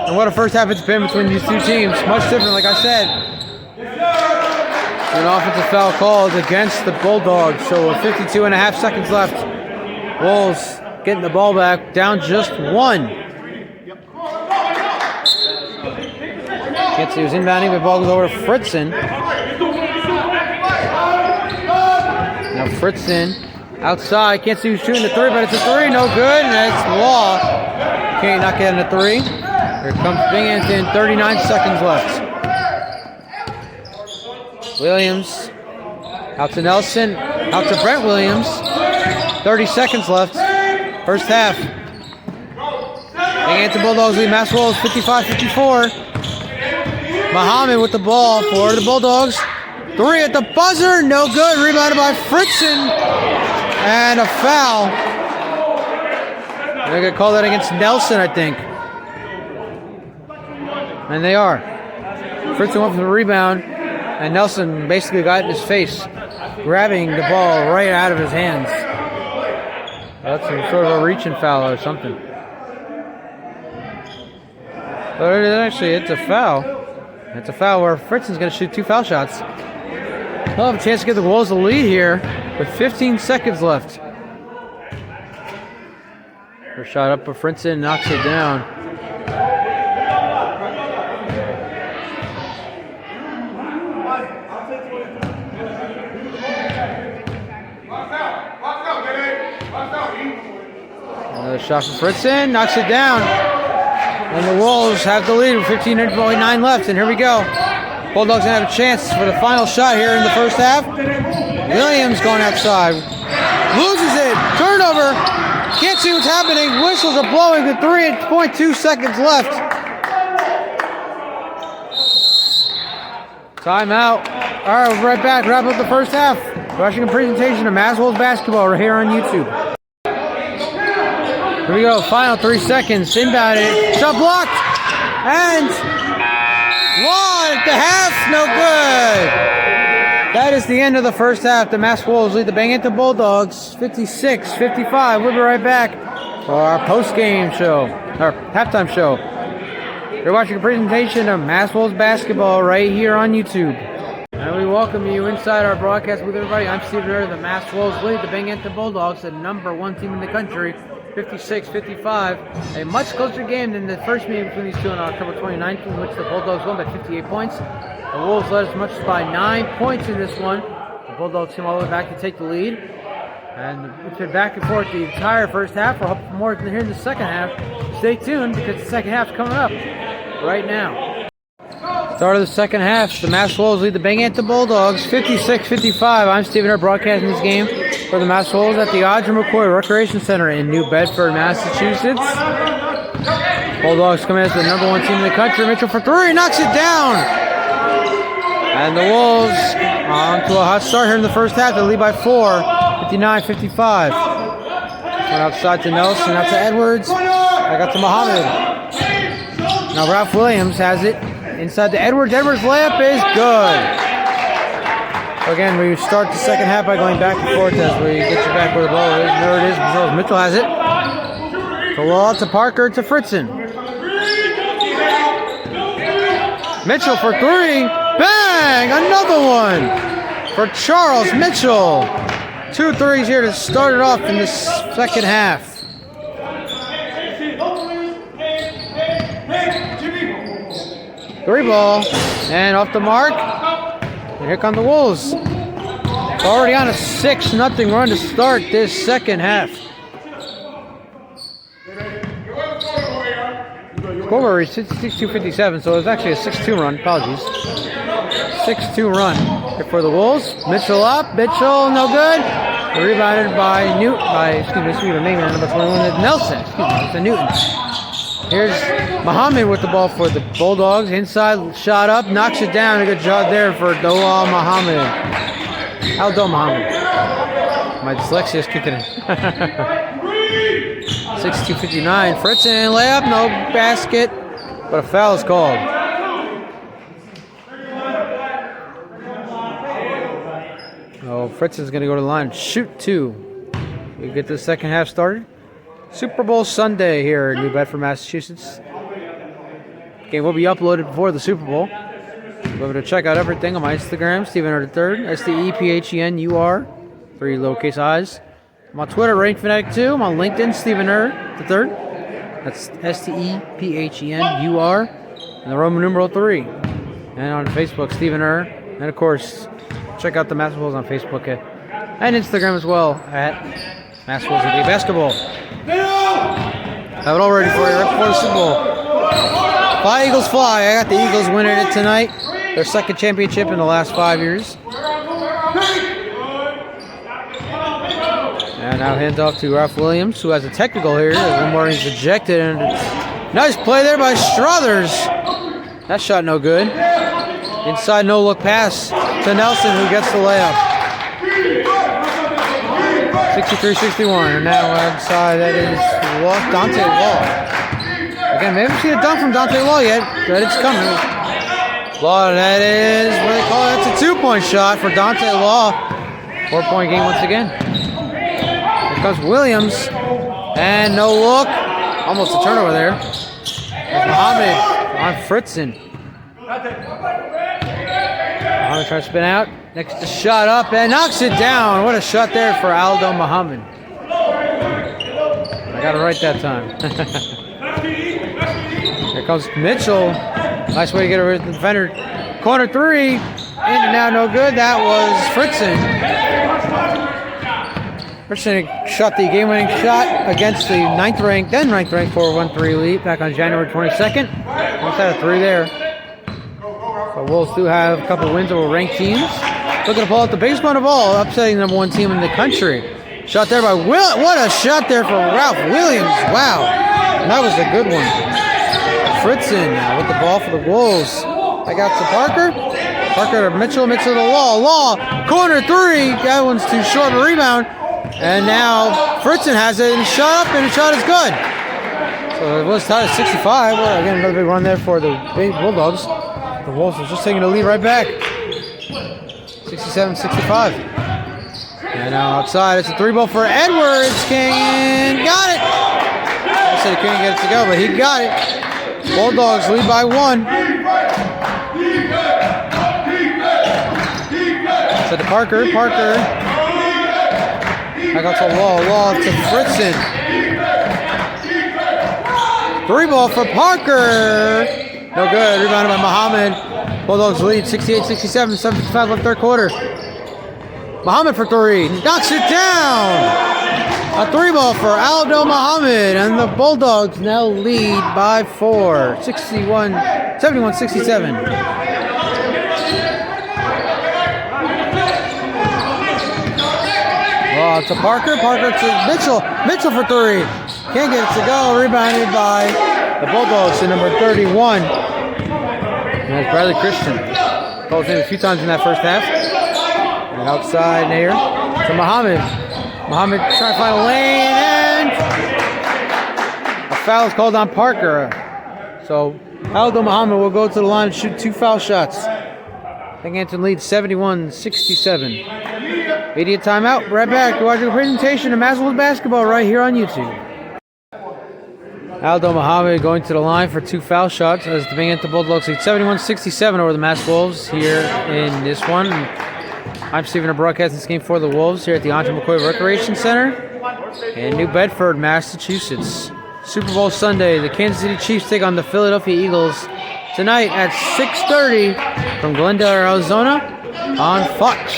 And what a first half it's been between these two teams. Much different, like I said. An offensive foul called against the Bulldogs. So with 52.5 seconds left. Wolves getting the ball back. Down just 1. Can't see who's inbounding, but the ball goes over to Fritzen. Now Fritzen outside. Can't see who's shooting the 3, but it's a 3. No good. And it's Law. Can't not getting a 3. Here comes Binghamton. 39 seconds left. Williams out to Nelson. Out to Brent Williams. 30 seconds left. First half. Binghamton Bulldogs lead Mass Wolves 55-54. Muhammad with the ball for the Bulldogs. 3 at the buzzer. No good. Rebounded by Fritzen. And a foul. They're going to call that against Nelson, I think. And they are. Fritzen went for the rebound, and Nelson basically got in his face, grabbing the ball right out of his hands. That's some sort of a reaching foul or something. But it's a foul. It's a foul where Fritzen's going to shoot 2 foul shots. He'll have a chance to get the Wolves the lead here with 15 seconds left. First shot up, but Fritzen knocks it down. Another shot from Fritzen, knocks it down. And the Wolves have the lead with 15.9 left, and here we go. Bulldogs gonna have a chance for the final shot here in the first half. Williams going outside, loses it, turnover. Can't see what's happening. Whistles are blowing with 3.2 seconds left. Timeout. All right, we'll be right back. Wrap up the first half. Watching a presentation of Mass Wolves basketball right here on YouTube. Here we go. Final 3 seconds. Inbound it. Shot blocked. And one at the half. No good. That is the end of the first half. The Mass Wolves lead the Binghamton Bulldogs 56-55. We'll be right back for our post-game show, our halftime show. You're watching a presentation of Mass Wolves basketball right here on YouTube. And we welcome you inside our broadcast with everybody. I'm Stephen Erder. The Mass Wolves lead the Binghamton Bulldogs, the #1 team in the country, 56-55. A much closer game than the first meeting between these two on October 29th, in which the Bulldogs won by 58 points. The Wolves led as much as by 9 points in this one. The Bulldogs came all the way back to take the lead. And it's been back and forth the entire first half. We're hoping for more here in the second half. Stay tuned because the second half's coming up right now. Start of the second half. The Mass Wolves lead the Binghamton Bulldogs 56-55. I'm Stephen Erder broadcasting this game for the Mass Wolves at the Audrey McCoy Recreation Center in New Bedford, Massachusetts. Bulldogs come in as the #1 team in the country. Mitchell for 3, knocks it down. And the Wolves on to a hot start here in the first half. They lead by 4, 59-55. Went outside to Nelson, out to Edwards. Back out to Muhammad. Now Ralph Williams has it inside to Edwards. Edwards' layup is good. Again, we start the second half by going back and forth as we get you back where the ball is. There it is. Mitchell has it. To Law, to Parker, to Fritzen. Mitchell for 3. Bang! Another one for Charles Mitchell. 2 threes here to start it off in the second half. 3 ball, and off the mark. And here come the Wolves. Already on a 6-0 run to start this second half. Score is 62-57, so it was actually a 6-2 run. Apologies. 6-2 run here for the Wolves. Mitchell up. Mitchell, no good. Rebounded by Newton. Number 21, Nelson. It's a Newton. Here's Muhammad with the ball for the Bulldogs. Inside, shot up, knocks it down. A good job there for Doal Muhammad. Aldo Muhammad. My dyslexia is kicking in. 62-59. Fritzen layup, no basket, but a foul is called. Oh, Fritzen's going to go to the line and shoot 2. We get the second half started. Super Bowl Sunday here in New Bedford, Massachusetts. Game will be uploaded before the Super Bowl. Remember to check out everything on my Instagram, Stephen Erder III, STEPHENUR, 3 lowercase i's. I'm on Twitter, Rain Fanatic 2. I'm on LinkedIn, Stephen Erder III. That's STEPHENUR, and the Roman numeral 3. And on Facebook, Stephen Erder. And of course, check out the Mass Wolves on Facebook and Instagram as well at Mass Wolves NBA Basketball. Have it all ready for you right before the Super Bowl. Fly Eagles fly. I got the Eagles winning it tonight. Their second championship in the last 5 years. And now hands off to Ralph Williams, who has a technical here. One more he's ejected. And nice play there by Struthers. That shot no good. Inside no-look pass to Nelson, who gets the layup. 63-61. And now outside, that is Dante Law. Again, we haven't seen a dunk from Dante Law yet, but it's coming. Law, that is what they call it. It's a 2-point shot for Dante Law. 4-point game once again. Here comes Williams. And no look. Almost a turnover there. There's Muhammad on Fritzen. Muhammad trying to spin out. Next to shot up and knocks it down. What a shot there for Aldo Muhammad. I got it right that time. Here comes Mitchell. Nice way to get a defender. Corner three. In and out, no good. That was Fritzen. Fritzen shot the game-winning shot against the then ninth ranked 4-1-3 lead back on January 22nd. Almost had a 3 there. So Wolves do have a couple wins over ranked teams. Looking to pull out the biggest one of all, upsetting number 1 team in the country. Shot there by Will. What a shot there for Ralph Williams. Wow. That was a good one. Fritzen now with the ball for the Wolves. Back out to Parker. Parker to Mitchell. Mitchell to Law. Law. Corner 3. That one's too short of a rebound. And now Fritzen has it and shot up, and the shot is good. So it was tied at 65. Well, again, another big run there for the Bulldogs. The Wolves are just taking the lead right back. 67-65. And now outside, it's a 3-ball for Edwards. King got it. I said he couldn't get it to go, but he got it. Bulldogs lead by 1. So to Parker. Parker. Back out to Law. Law to Fritzen. 3-ball for Parker. No good. Rebounded by Muhammad. Bulldogs lead 68-67. 7:55 left third quarter. Muhammad for 3. Knocks it down. A 3-ball for Aldo Muhammad. And the Bulldogs now lead by 4. 71-67. To Parker. Parker to Mitchell. Mitchell for 3. Can't get it to go. Rebounded by the Bulldogs to number 31. And that's Bradley Christian. Called him a few times in that first half. And outside there to Muhammad. Muhammad trying to find a lane, and a foul is called on Parker. So Aldo Muhammad will go to the line and shoot 2 foul shots. Binghamton leads 71-67. Immediate timeout. Right back to watching a presentation of Mass Wolves basketball right here on YouTube. Aldo Muhammad going to the line for 2 foul shots as the Binghamton Bulldogs lead 71-67 over the Mass Wolves here in this one. I'm Stephen, broadcasting this game for the Wolves here at the Andre McCoy Recreation Center in New Bedford, Massachusetts. Super Bowl Sunday, the Kansas City Chiefs take on the Philadelphia Eagles tonight at 6:30 from Glendale, Arizona on Fox.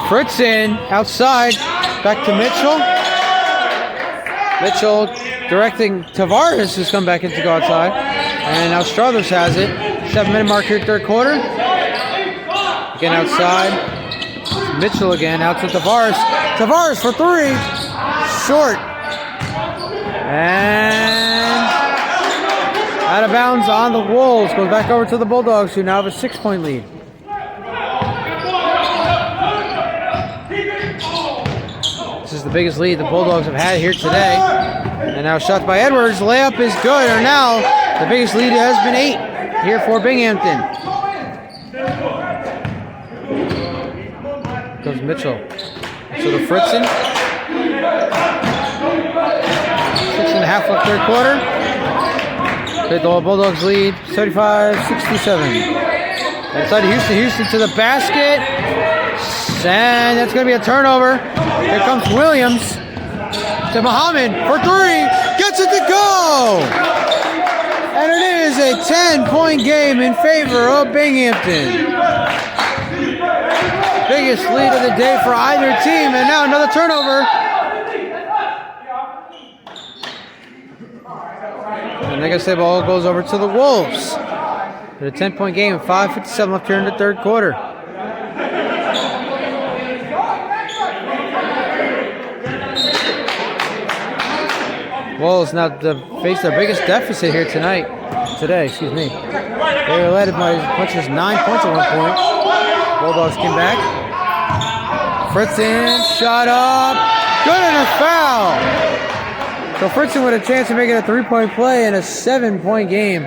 Fritzen outside, back to Mitchell. Mitchell directing Tavares, who's come back in to go outside. And now Struthers has it. 7-minute mark here, third quarter. Again outside. Mitchell again, out to Tavares. Tavares for 3. Short. And out of bounds on the Wolves. Goes back over to the Bulldogs, who now have a 6-point lead. This is the biggest lead the Bulldogs have had here today. And now shots by Edwards. Layup is good. Or now the biggest lead has been 8 here for Binghamton. Goes Mitchell. So to Fritzen. 6.5 left third quarter. The Bulldogs lead 75-67. Inside to Houston. Houston to the basket. And that's going to be a turnover. Here comes Williams to Muhammad for 3. Gets it to go. And it is a 10-point game in favor of Binghamton. Biggest lead of the day for either team. And now another turnover. And like I said, ball goes over to the Wolves. With a 10-point game, 5:57 left here in the third quarter. Wolves now face their biggest deficit here today. They were led by as much as 9 points at one point. Bulldogs came back. Fritzen, shot up. Good and a foul. So Fritzen with a chance to make it a 3-point play in a 7-point game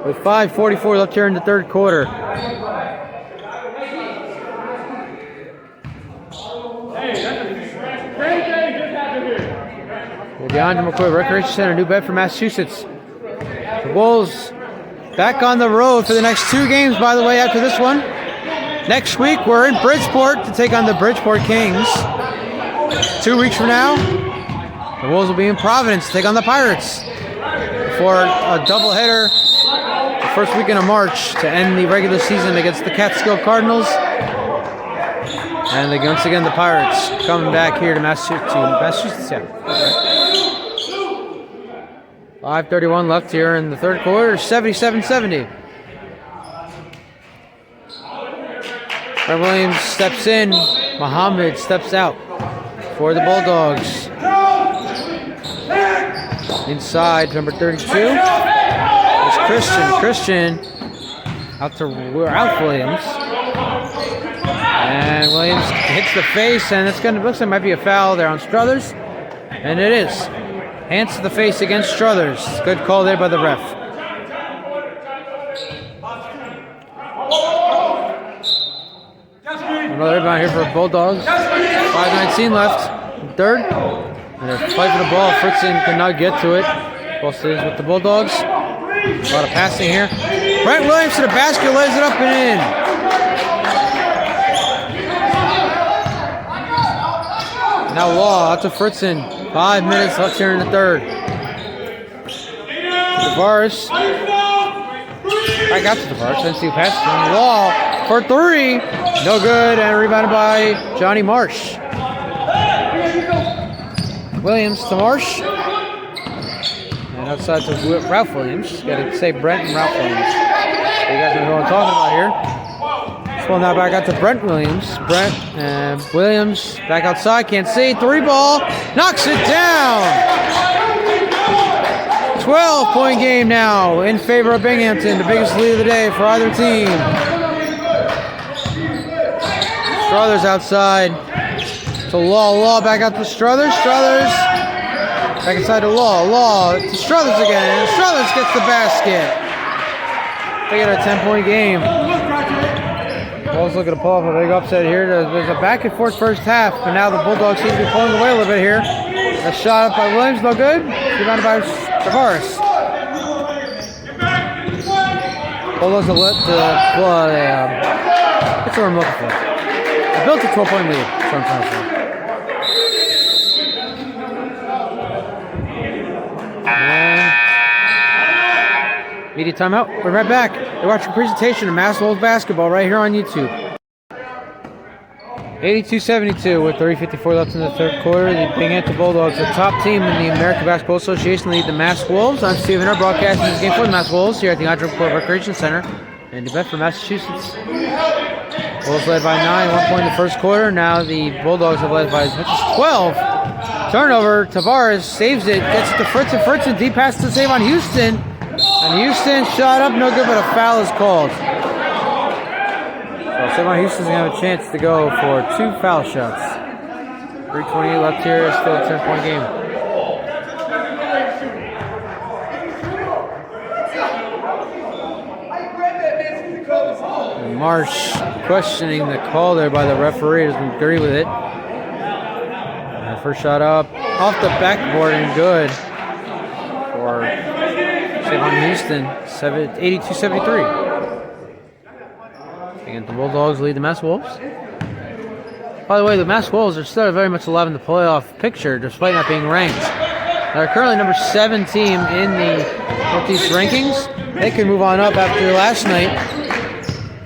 with 5:44 left here in the third quarter. The DeAndre McCoy Recreation Center, New Bedford, Massachusetts. The Wolves back on the road for the next 2 games, by the way, after this one. Next week, we're in Bridgeport to take on the Bridgeport Kings. 2 weeks from now, the Wolves will be in Providence to take on the Pirates for a doubleheader the first weekend of March to end the regular season against the Catskill Cardinals. And once again, the Pirates coming back here to Massachusetts. Yeah. 5:31 left here in the third quarter, 77-70. Brent Williams steps in. Muhammad steps out for the Bulldogs. Inside, number 32. It's Christian out to Ralph Williams. And Williams hits the face, and looks like it might be a foul there on Struthers. And it is. Hands to the face against Struthers. Good call there by the ref. Another rebound here for Bulldogs. 5:19 left. Third. And they're fighting the ball. Fritzen cannot get to it. Ball stays with the Bulldogs. A lot of passing here. Brent Williams to the basket, lays it up and in. Now Law out to Fritzen. 5 minutes left here in the third. Tavares. Back out to Tavares. Didn't see a pass from Law for 3. No good, and rebounded by Johnny Marsh. Williams to Marsh. And outside to Ralph Williams. Got to say Brent and Ralph Williams. So you guys know who I'm talking about here. Well, now back out to Brent Williams. Brent and Williams back outside. Can't see. 3 ball. Knocks it down. 12-point game now in favor of Binghamton. The biggest lead of the day for either team. Struthers outside to Law. Law back out to Struthers. Struthers back inside to Law. Law to Struthers again. And Struthers gets the basket. They get a 10-point game. Bulls looking to pull off a big upset here. There's a back and forth first half, but now the Bulldogs seem to be pulling away a little bit here. A shot up by Williams, no good. Rebounded by Tavares. Bulldogs have let that's what I'm looking for. They built a 12-point lead. That's what I'm trying to say. Media timeout. We're right back. You're watching a presentation of Mass Wolves basketball right here on YouTube. 82-72 with 3:54 left in the third quarter. The Binghamton Bulldogs, the top team in the American Basketball Association, lead the Mass Wolves. I'm Stephen Hurd, broadcasting this game for the Mass Wolves here at the DeAndre McCoy Recreation Center in New Bedford, Massachusetts. Wolves led by 9, 1 point in the first quarter. Now the Bulldogs have led by as much as 12. Turnover. Tavares saves it, gets it to Fritzen. Fritzen deep pass to save on Houston. And Houston shot up, no good, but a foul is called. So Savon Houston's going to have a chance to go for 2 foul shots. 3:28 left here, still a 10-point game. And Marsh questioning the call there by the referee, doesn't agree with it. And first shot up, off the backboard and good for Savon Houston, 82-73. Again, the Bulldogs lead the Mass Wolves. By the way, the Mass Wolves are still very much alive in the playoff picture, despite not being ranked. They're currently number 7 team in the Northeast rankings. They can move on up after last night.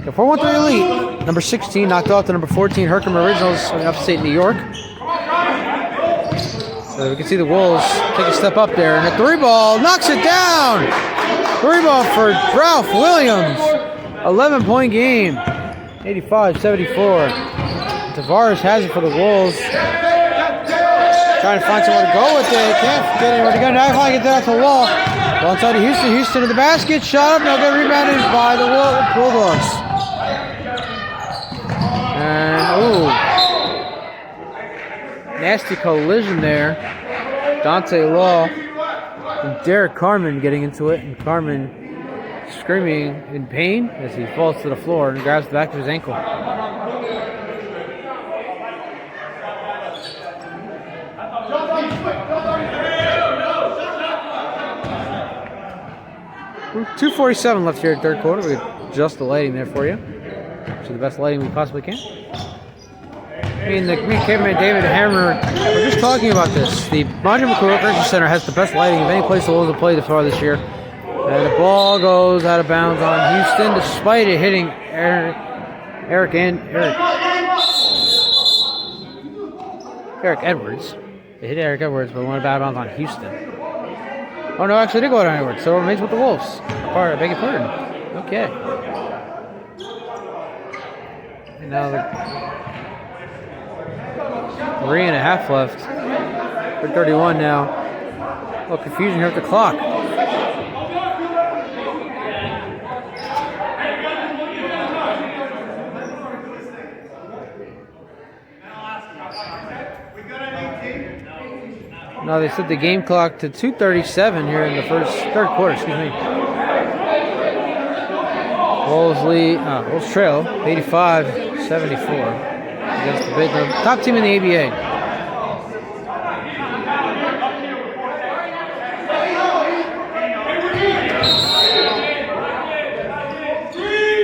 The 4-1-3 Elite, number 16, knocked off the number 14 Herkimer Originals in upstate New York. So we can see the Wolves take a step up there. And a 3-ball knocks it down. 3-ball for Ralph Williams. 11-point game. 85-74. Tavares has it for the Wolves. Trying to find somewhere to go with it. Can't get anywhere to go. Now finally get that off the wall. Ball inside to Houston. Houston to the basket. Shot up. No good. Rebounded by the Bulldogs. And, ooh. Nasty collision there. Dante Law and Derek Carmen getting into it. And Carmen screaming in pain as he falls to the floor and grabs the back of his ankle. 2:47 left here in third quarter. We adjust the lighting there for you. So the best lighting we possibly can. Me and cameraman David Hammer were just talking about this. The Monument Recreation Center has the best lighting of any place the Wolves have played far this year. And the ball goes out of bounds on Houston, despite it hitting Eric Edwards. It hit Eric Edwards, but went out of bounds on Houston. Oh no, actually did go out on Edwards, so it remains with the Wolves. I beg your pardon. Okay. And now the 3.5 left. 31 now. A little confusion here at the clock. Now they set the game clock to 2:37 here in the third quarter. Excuse me. Wolves trail 85-74 against the top team in the ABA.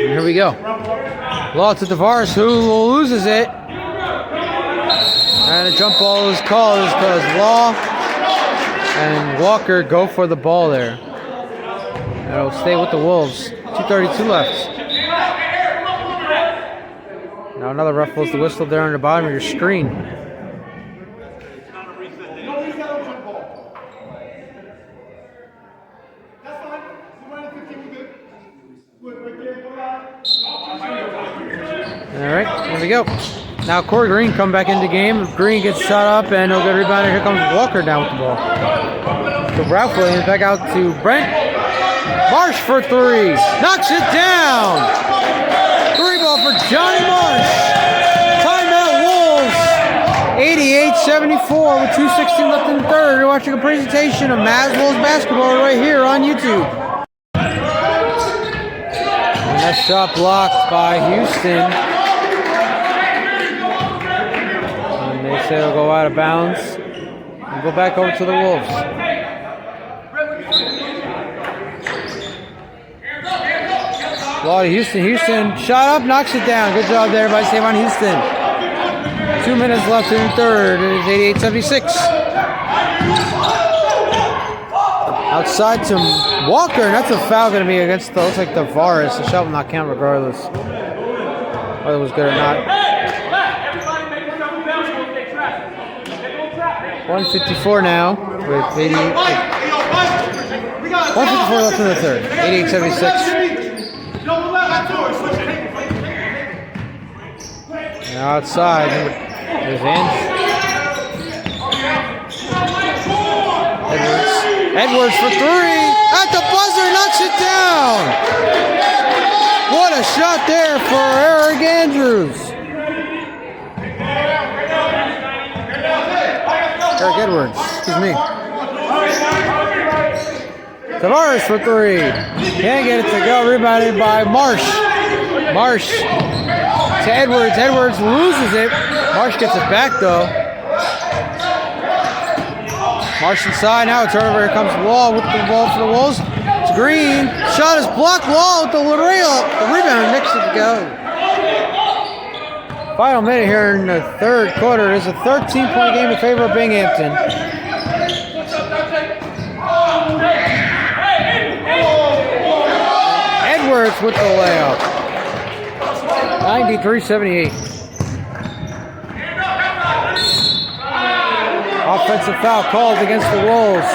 And here we go. Law to Tavares, who loses it. And a jump ball is called because Law and Walker go for the ball there. And it'll stay with the Wolves. 2:32 left. Now another ref blows the whistle there on the bottom of your screen. All right, here we go. Now Corey Green come back into game. Green gets shot up and he'll get rebounded. Here comes Walker down with the ball. So Ralph Williams back out to Brent. Marsh for three. Knocks it down. Three ball for Johnny Marsh. Timeout Wolves. 88-74 with 2:16 left in the third. You're watching a presentation of Mavs Wolves basketball right here on YouTube. And that shot blocked by Houston. They say it'll go out of bounds and go back over to the Wolves. Ball to Houston. Houston shot up, knocks it down. Good job there by Savon Houston. 2 minutes left in the third. It is 88-76. Outside to Walker, and that's a foul going to be against the, looks like Tavares. The shot will not count regardless whether it was good or not. 154 now with 154 left in the third. 88-76. Now outside is Edwards for three. At the buzzer, knocks it down. What a shot there for Eric Andrews. Eric Edwards, excuse me. Tavares for three. Can't get it to go. Rebounded by Marsh. Marsh to Edwards. Edwards loses it. Marsh gets it back though. Marsh inside. Now a turnover. Here comes Wall with the ball for the Wolves. It's Green. Shot is blocked. Wall with the rebound. Next to go. Final minute here in the third quarter. It is a 13-point game in favor of Binghamton. Edwards with the layup. 93-78. Offensive foul called against the Wolves.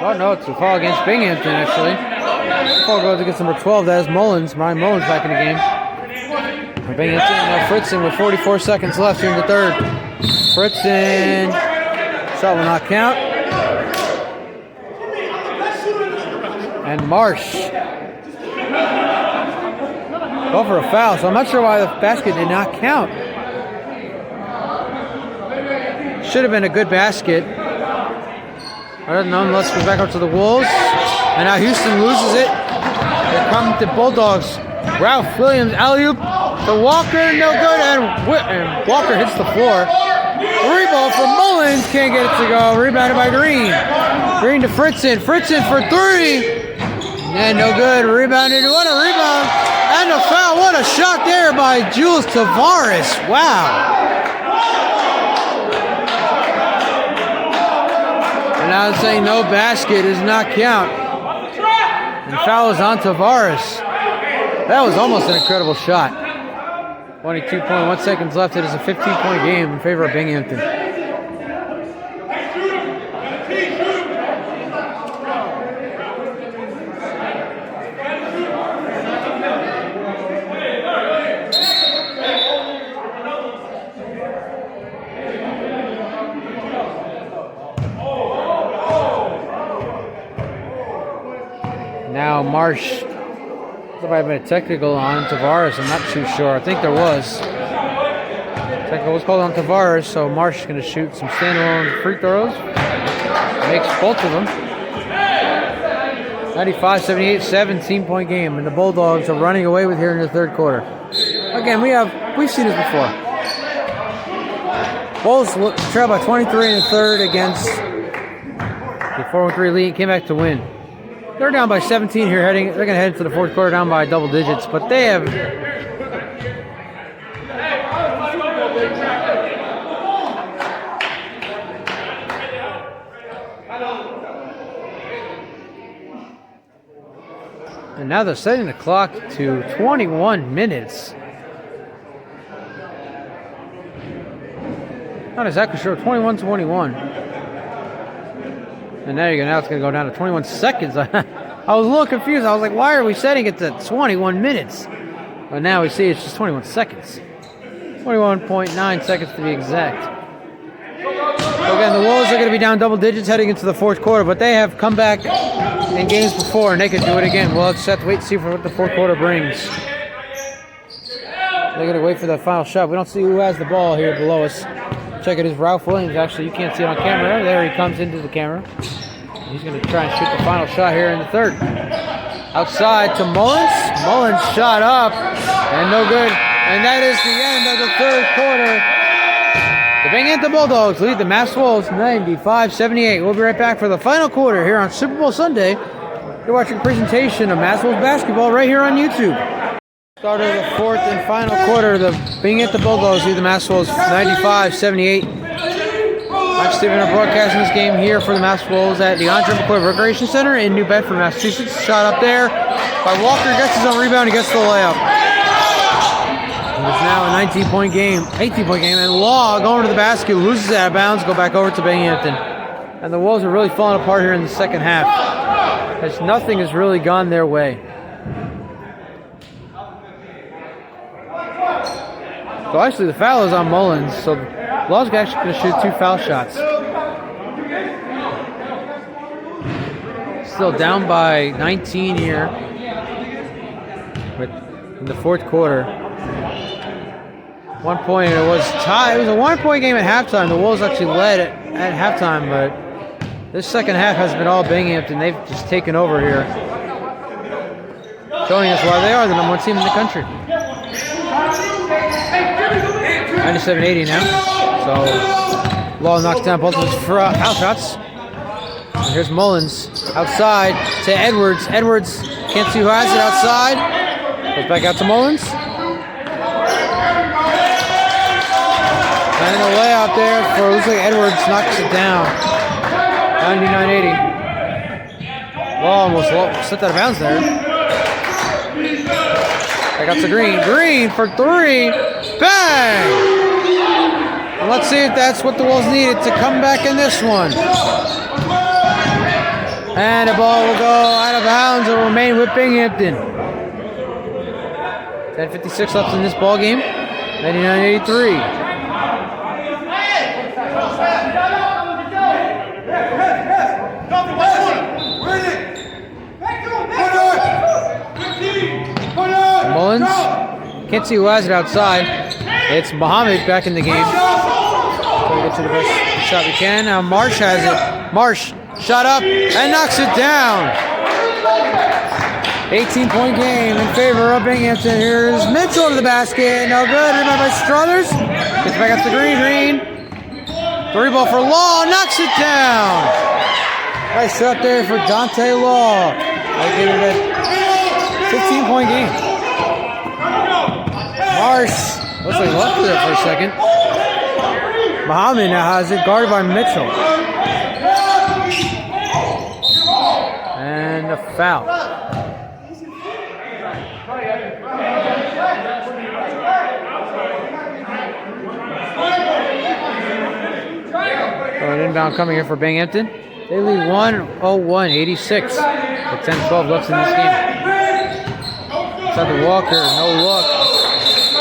Oh no, it's a foul against Binghamton actually. Foul goes against number 12, that is Mullins. Ryan Mullins back in the game. Binghamton, now Fritzen with 44 seconds left here in the third. Fritzen, shot will not count. And Marsh. Go for a foul, so I'm not sure why the basket did not count. Should have been a good basket. Nonetheless, goes back up to the Wolves. And now Houston loses it. Here come the Bulldogs. Ralph Williams, alley-oop to Walker, no good, and Walker hits the floor. Rebound from Mullins, can't get it to go. Rebounded by Green. Green to Fritzen. Fritzen for three. And no good. Rebounded. What a rebound. And a foul. What a shot there by Jules Tavares. Wow. And now it's saying no basket does not count. And the foul is on Tavares. That was almost an incredible shot. 22.1 seconds left. It is a 15-point game in favor of Binghamton. Now Marsh. There might have been a technical on Tavares. I'm not too sure. I think there was. Technical was called on Tavares, so Marsh is going to shoot some standalone free throws. Makes both of them. 95-78, 17-point game, and the Bulldogs are running away with here in the third quarter. Again, we've seen this before. Bulls trail by 23 in the third against the 4-3 lead. Came back to win. They're down by 17 here. They're going to head into the fourth quarter down by double digits, but they have. And now they're setting the clock to 21 minutes. Not exactly sure. 21-21. And there you go. Now it's going to go down to 21 seconds. I was a little confused. I was like, why are we setting it to 21 minutes? But now we see it's just 21 seconds. 21.9 seconds to be exact. So again, the Wolves are going to be down double digits heading into the fourth quarter, but they have come back in games before, and they could do it again. We'll just have to wait and see what the fourth quarter brings. They're going to wait for that final shot. We don't see who has the ball here below us. Check it, is Ralph Williams. Actually, you can't see it on camera. There he comes into the camera. He's going to try and shoot the final shot here in the third. Outside to Mullins. Mullins shot up and no good. And that is the end of the third quarter. The Binghamton Bulldogs lead the Mass Wolves 95-78. We'll be right back for the final quarter here on Super Bowl Sunday. You're watching a presentation of Mass Wolves basketball right here on YouTube. Start of the fourth and final quarter. The Binghamton Bulldogs lead the Mass Wolves 95-78. I'm Stephen. I'm broadcasting this game here for the Mass Wolves at the Andre McCoy Recreation Center in New Bedford, Massachusetts. Shot up there by Walker. Gets his own rebound. He gets the layup. It's now a 19-point game, 18-point game, and Law going to the basket, loses it out of bounds, go back over to Binghamton. And the Wolves are really falling apart here in the second half, as nothing has really gone their way. So actually the foul is on Mullins, so Law's actually going to shoot 2 foul shots. Still down by 19 here in the fourth quarter. 1 point, it was tied. It was a 1-point game at halftime. The Wolves actually led at halftime, but this second half has been all Binghamton. They've just taken over here, showing us why they are the number 1 team in the country. 97-80 now. So Law knocks down both of his foul shots. And here's Mullins outside to Edwards. Edwards can't see who has it outside. Goes back out to Mullins. And a layup there for, looks like Edwards knocks it down. 99-80. Law almost slipped out of bounds there. Back out to Green. Green for 3. Bang! And let's see if that's what the Wolves needed to come back in this one. And the ball will go out of bounds and remain with Binghamton. 10:56 left in this ball game. 99-83. Can't see who has it outside. It's Muhammad back in the game. Try to get to the best shot we can. Now Marsh has it. Marsh shot up and knocks it down. 18-point game in favor of Binghamton. Here's Mitchell to the basket. No good. Rebound by Struthers. Gets back up to Green. Green. 3-ball for Law. Knocks it down. Nice shot there for Dante Law. I give it a 15-point game. Marsh. Looks like left there for a second. Muhammad now has it, guarded by Mitchell. And a foul. An inbound coming here for Binghamton. They lead 101-86 with 10-12 left in this game. Inside the Walker, no look.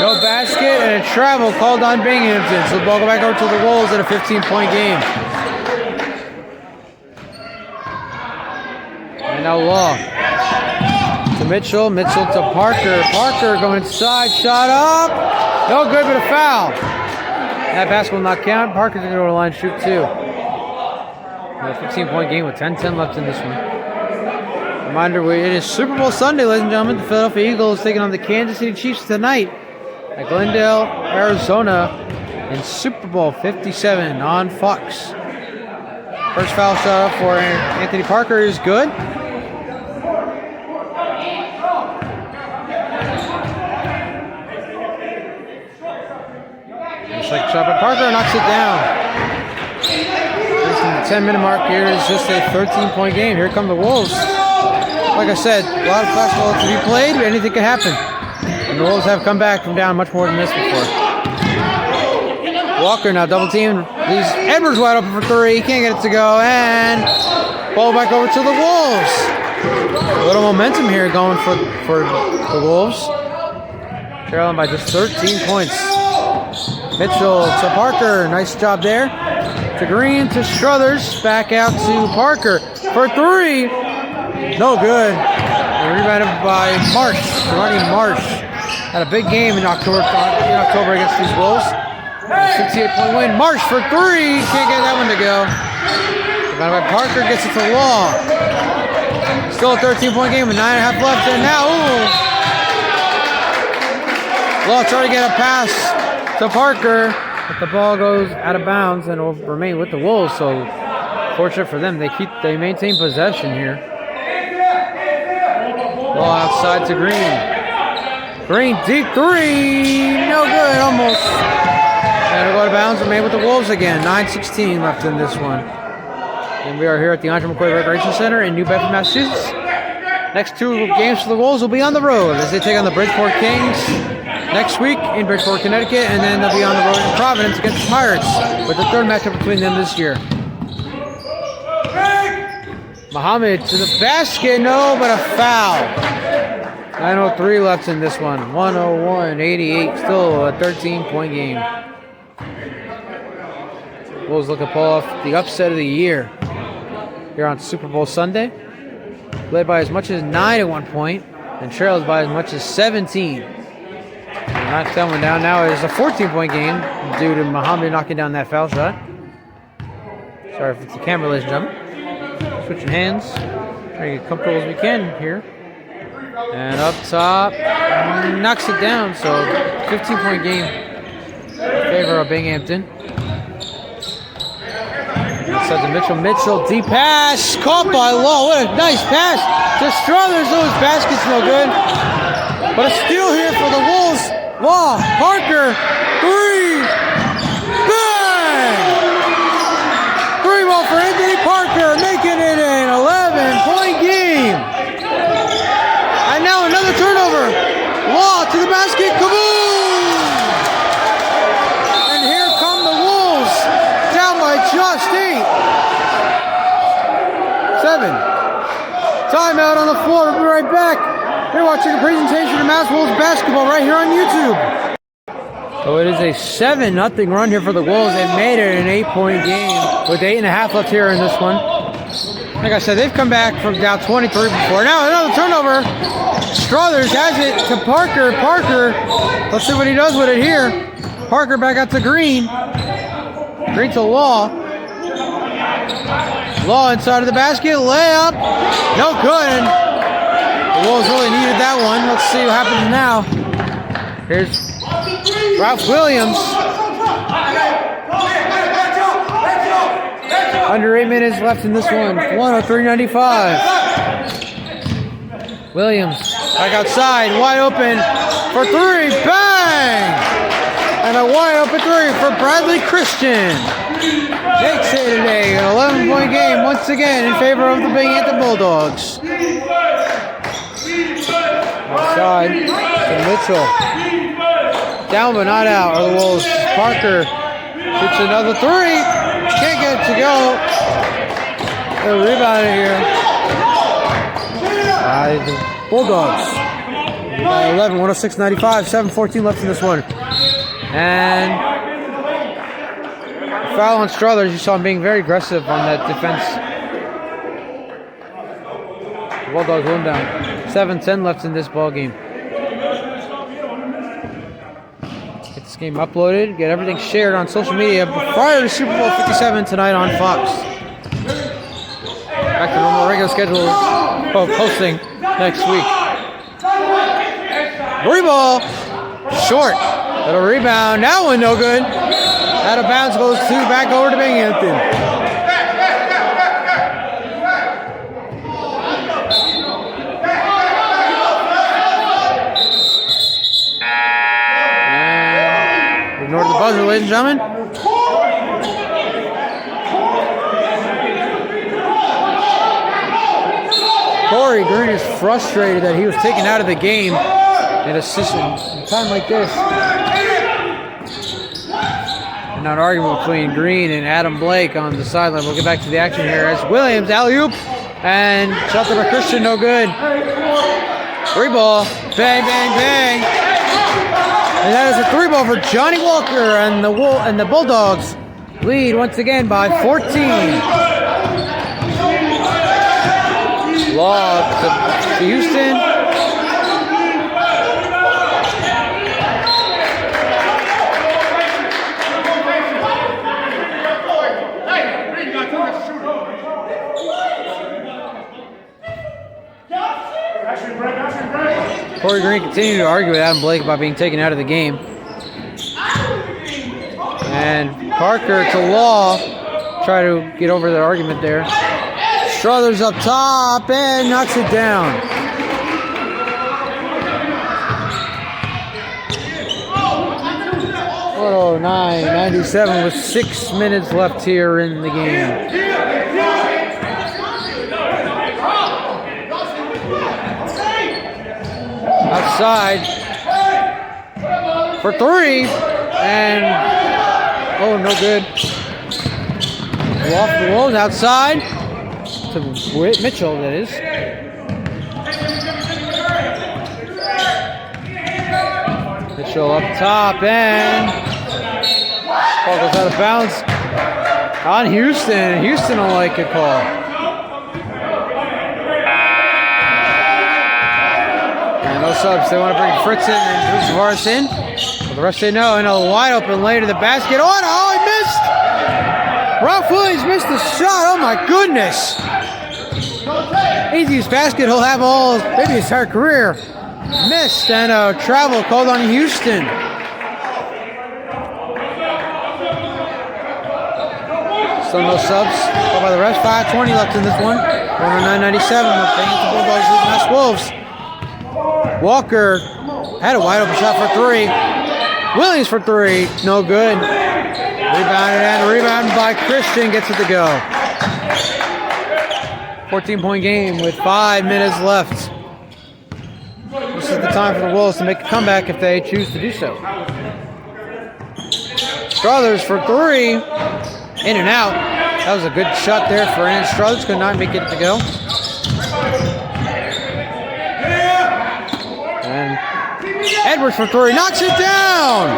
No basket and a travel called on Binghamton. So the ball go back over to the Wolves at a 15-point game. And now Law to Mitchell. Mitchell to Parker. Parker going inside. Shot up. No good, but a foul. That basket will not count. Parker's going to go to the line and shoot two. A 15-point game with 10-10 left in this one. Reminder, it is Super Bowl Sunday, ladies and gentlemen. The Philadelphia Eagles taking on the Kansas City Chiefs tonight at Glendale, Arizona in Super Bowl 57 on Fox. First foul shot up for Anthony Parker is good. Second shot by Parker, knocks it down. Reaching the 10-minute mark here is just a 13-point game. Here come the Wolves. Like I said, a lot of basketball to be played, but anything can happen. And the Wolves have come back from down much more than this before. Walker now double teamed. Leaves Edwards wide open for three. He can't get it to go. And ball back over to the Wolves. A little momentum here going for the Wolves. Trailing by just 13 points. Mitchell to Parker. Nice job there. To Green to Struthers. Back out to Parker for three. No good. And rebounded by Marsh. Ronnie Marsh had a big game in October against these Wolves. 68-point win. Marsh for three. Can't get that one to go. Rebounded by Parker. Gets it to Law. Still a 13-point game with 9.5 left. And now, Law trying to get a pass to Parker, but the ball goes out of bounds and will remain with the Wolves. So fortunate for them, they maintain possession here. Ball outside to Green. Green deep three, no good, almost. And it'll go out of bounds and made with the Wolves again. 9:16 left in this one. And we are here at the Andre McCoy Recreation Center in New Bedford, Massachusetts. Next two games for the Wolves will be on the road as they take on the Bridgeport Kings next week in Bridgeport, Connecticut, and then they'll be on the road in Providence against the Pirates with the third matchup between them this year. Muhammad to the basket, no, but a foul. 9:03 left in this one. 101-88, still a 13-point game. Wolves looking to pull off the upset of the year here on Super Bowl Sunday. Led by as much as 9 at one point, and trailed by as much as 17. Knocks that one down. Now it is a 14-point game due to Muhammad knocking down that foul shot. Sorry if it's the camera, ladies and gentlemen. Switching hands. Trying to get comfortable as we can here. And up top. Knocks it down. So 15-point game in favor of Binghamton. Inside to Mitchell. Mitchell, deep pass. Caught by Law. What a nice pass to Struthers. Oh, his basket's no good. But a steal here for the Wolves. Law, Parker, three, bang! 3-ball for Anthony Parker, making it an 11-point game. And now another turnover. Law to the basket, kaboom! And here come the Wolves, down by just 7. Timeout on the floor, we'll be right back. You're watching a presentation of Mass Wolves basketball right here on YouTube. So it is a 7-0 run here for the Wolves. They made it an 8-point game with 8.5 left here in this one. Like I said, they've come back from down 23 before. Now another turnover. Struthers has it to Parker. Parker, let's see what he does with it here. Parker back out to Green. Green to Law. Law inside of the basket. Layup. No good. And the Wolves really needed that one. Let's see what happens now. Here's Ralph Williams. Under 8 minutes left in this one. 103.95. Williams back outside. Wide open for three. Bang! And a wide open three for Bradley Christian. Makes it today. An 11-point game once again in favor of the Binghamton Bulldogs. Outside to Mitchell. Down but not out are the Wolves. Parker shoots another three. Can't get it to go. They'll rebound it here. The Bulldogs. 11, 106.95. 7:14 left in this one. And foul on Struthers. You saw him being very aggressive on that defense. The Bulldogs win down. 7:10 left in this ball game. Get this game uploaded. Get everything shared on social media prior to Super Bowl 57 tonight on Fox. Back to normal regular schedule of posting next week. Three ball. Short. Little rebound. That one no good. Out of bounds goes back over to Binghamton. And ignore the buzzer, ladies and gentlemen. Corey Green is frustrated that he was taken out of the game in a time like this. And an argument between Green and Adam Blake on the sideline. We'll get back to the action here as Williams alley-oop and shot there by Christian, no good. Three ball, bang, bang, bang. And that is a three ball for Johnny Walker, and the Bulldogs lead once again by 14. Lob to Houston. Corey Green continued to argue with Adam Blake about being taken out of the game. And Parker to Law try to get over the argument there. Struthers up top and knocks it down. Oh, 9:97 with 6 minutes left here in the game. Outside for three, and oh, no good. Off the Wolves outside to Mitchell, that is. Mitchell up top, and ball goes out of bounds on Houston. Houston don't like a call. No subs. They want to bring Fritz in and Bruce Tavares in. Well, the rest say no. And a wide open lay to the basket. Oh, no, he missed! Ralph Williams missed the shot. Oh, my goodness. Easiest basket he'll have all, maybe his entire career. Missed, and a travel called on Houston. Still no subs. Called by the refs. 5:20 left in this one. 109.97. The Bulldogs leading Mass Wolves. Walker had a wide open shot for three. Williams for three, no good. Rebounded and rebounded by Christian, gets it to go. 14-point game with 5 minutes left. This is the time for the Wolves to make a comeback if they choose to do so. Struthers for three, in and out. That was a good shot there for Ann Struthers, could not make it to go. And Edwards for three, knocks it down!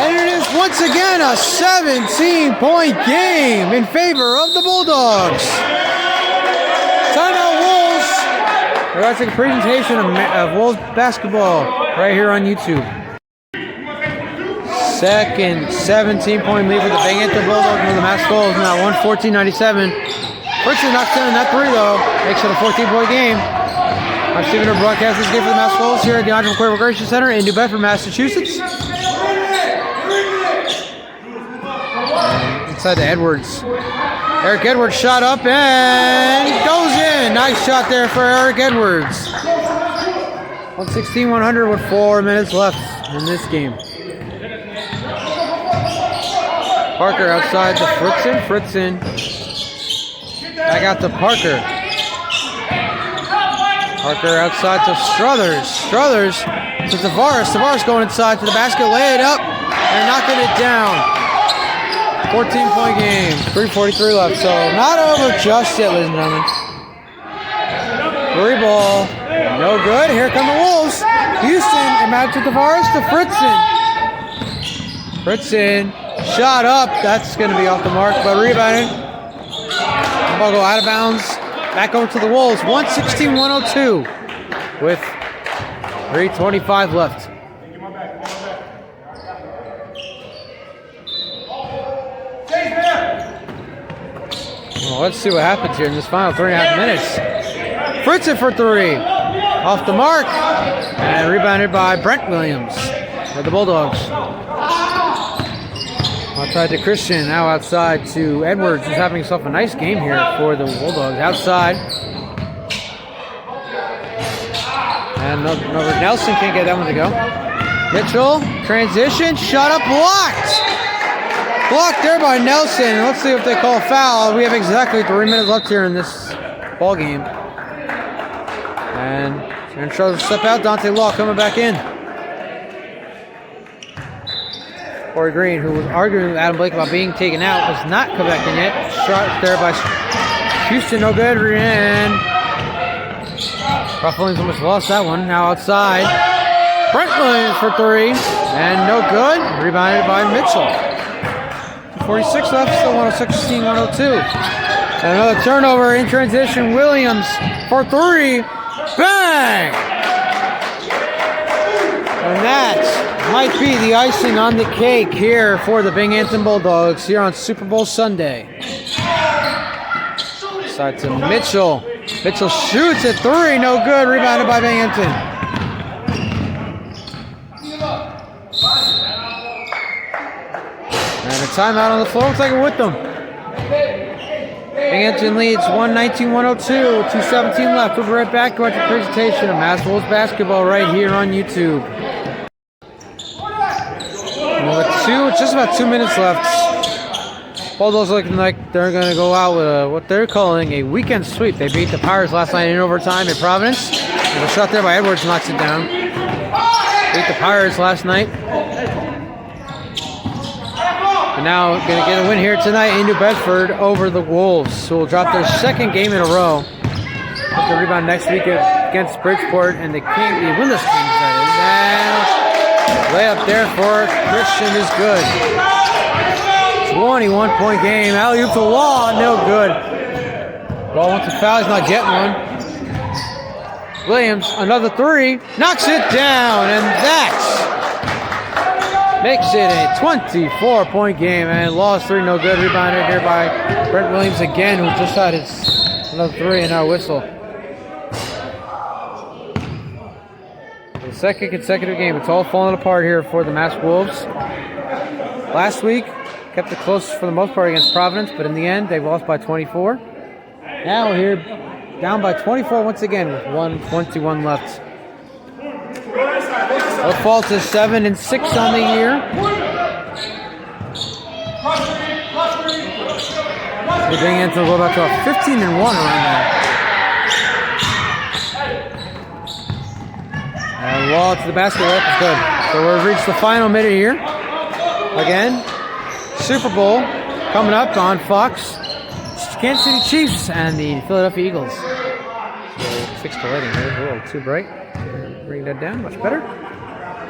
And it is once again a 17-point game in favor of the Bulldogs. Timeout Wolves. We're going to take a presentation of Wolves basketball right here on YouTube. Second 17-point lead for the Binghamton Bulldogs with the Mass Wolves now 114-97. Fritzen knocks in that three though, makes it a 14-point game. I'm Stephen to broadcast this game for the Mass Wolves here at the Andre McCoy Recreation Center in New Bedford, Massachusetts. Inside to Edwards. Eric Edwards shot up and goes in. Nice shot there for Eric Edwards. 116-100 with 4 minutes left in this game. Parker outside to Fritzen. Fritzen back out to Parker. Parker outside to Struthers. Struthers to Tavares. Tavares going inside to the basket. Lay it up and knocking it down. 14-point game. 3:43 left. So not over just yet, ladies and gentlemen. Three ball. No good. Here come the Wolves. Houston and back to Tavares to Fritzen. Fritzen. Shot up. That's going to be off the mark, but rebounded. Ball go out of bounds. Back over to the Wolves. 116-102 with 3:25 left. Well, let's see what happens here in this final 3.5 minutes. Fritzen for three. Off the mark. And rebounded by Brent Williams for the Bulldogs. Outside to Christian, now outside to Edwards, who's having himself a nice game here for the Bulldogs. Outside. And Nelson can't get that one to go. Mitchell, transition, shot up, blocked! Blocked there by Nelson. Let's see if they call a foul. We have exactly 3 minutes left here in this ball game. And going to try to step out. Dante Law coming back in. Corey Green, who was arguing with Adam Blake about being taken out, has not come back in yet. Shot there by Houston, no good. And Ruff Williams almost lost that one. Now outside. Brent Williams for three. And no good. Rebounded by Mitchell. 46 left, still 116-102. And another turnover in transition. Williams for three. Bang! And that might be the icing on the cake here for the Binghamton Bulldogs here on Super Bowl Sunday. Side to Mitchell. Mitchell shoots at three. No good. Rebounded by Binghamton. And a timeout on the floor. Looks like it with them. Binghamton leads 119-102. 2:17 left. We'll be right back to our presentation of Mass Wolves basketball right here on YouTube. Just about 2 minutes left. Bulldogs looking like they're going to go out with what they're calling a weekend sweep. They beat the Pirates last night in overtime at Providence. And a shot there by Edwards knocks it down. Beat the Pirates last night. And now going to get a win here tonight in New Bedford over the Wolves, who will drop their second game in a row. Hope to rebound next week against Bridgeport and the winless Kings, that is. And layup there for Christian is good. 21-point game. Alley-oop to Law, no good. Ball wants a foul, he's not getting one. Williams, another three, knocks it down, and that makes it a 24-point game. And Law's three, no good. Rebounded here by Brent Williams again, who just had his another three and our whistle. The second consecutive game. It's all falling apart here for the Mass Wolves. Last week, kept it close for the most part against Providence, but in the end, they lost by 24. Now here, down by 24 once again with 1:21 left. They'll fall to 7-6 on the year. The Binghamton will go back to a 15-1 around there. And Law to the basket, that's good. So we've reached the final minute here. Again, Super Bowl coming up on Fox. Kansas City Chiefs and the Philadelphia Eagles. So fixed the lighting here, a little too bright. Bring that down, much better.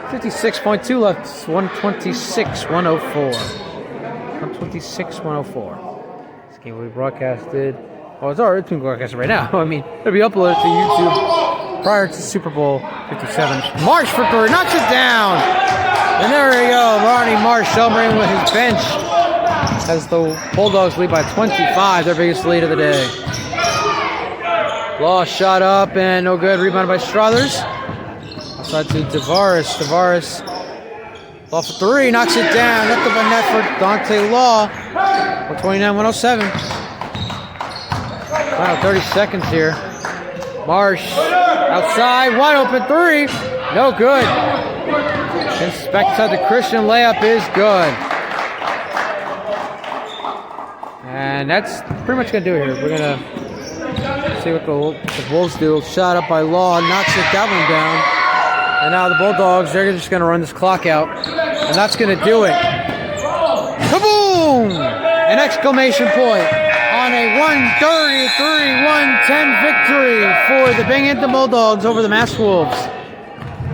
56.2 left. It's 126-104. 126-104. This game will be broadcasted. Oh, it's already being broadcasted right now. I mean, it'll be uploaded to YouTube prior to Super Bowl 57. Marsh for 3, knocks it down. And there we go. Ronnie Marsh celebrating with his bench as the Bulldogs lead by 25, their biggest lead of the day. Law shot up and no good. Rebounded by Struthers. Outside to Tavares. Tavares. Law for 3. Knocks it down. Left of a net for Dante Law. 129-107. Final 30 seconds here. Marsh. Outside. Wide open 3. No good. Inspect inside the Christian. Layup is good. And that's pretty much going to do it here. We're going to see what the Wolves do. Shot up by Law, knocks it that one down. And now the Bulldogs, they're just going to run this clock out. And that's going to do it. Kaboom! An exclamation point on a 133-110 victory for the Binghamton Bulldogs over the Mass Wolves.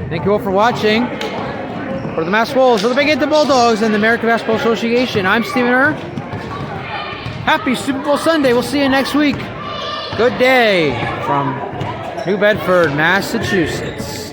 Thank you all for watching. For the Mass Wolves, for the Binghamton Bulldogs and the American Basketball Association, I'm Stephen Err. Happy Super Bowl Sunday. We'll see you next week. Good day from New Bedford, Massachusetts.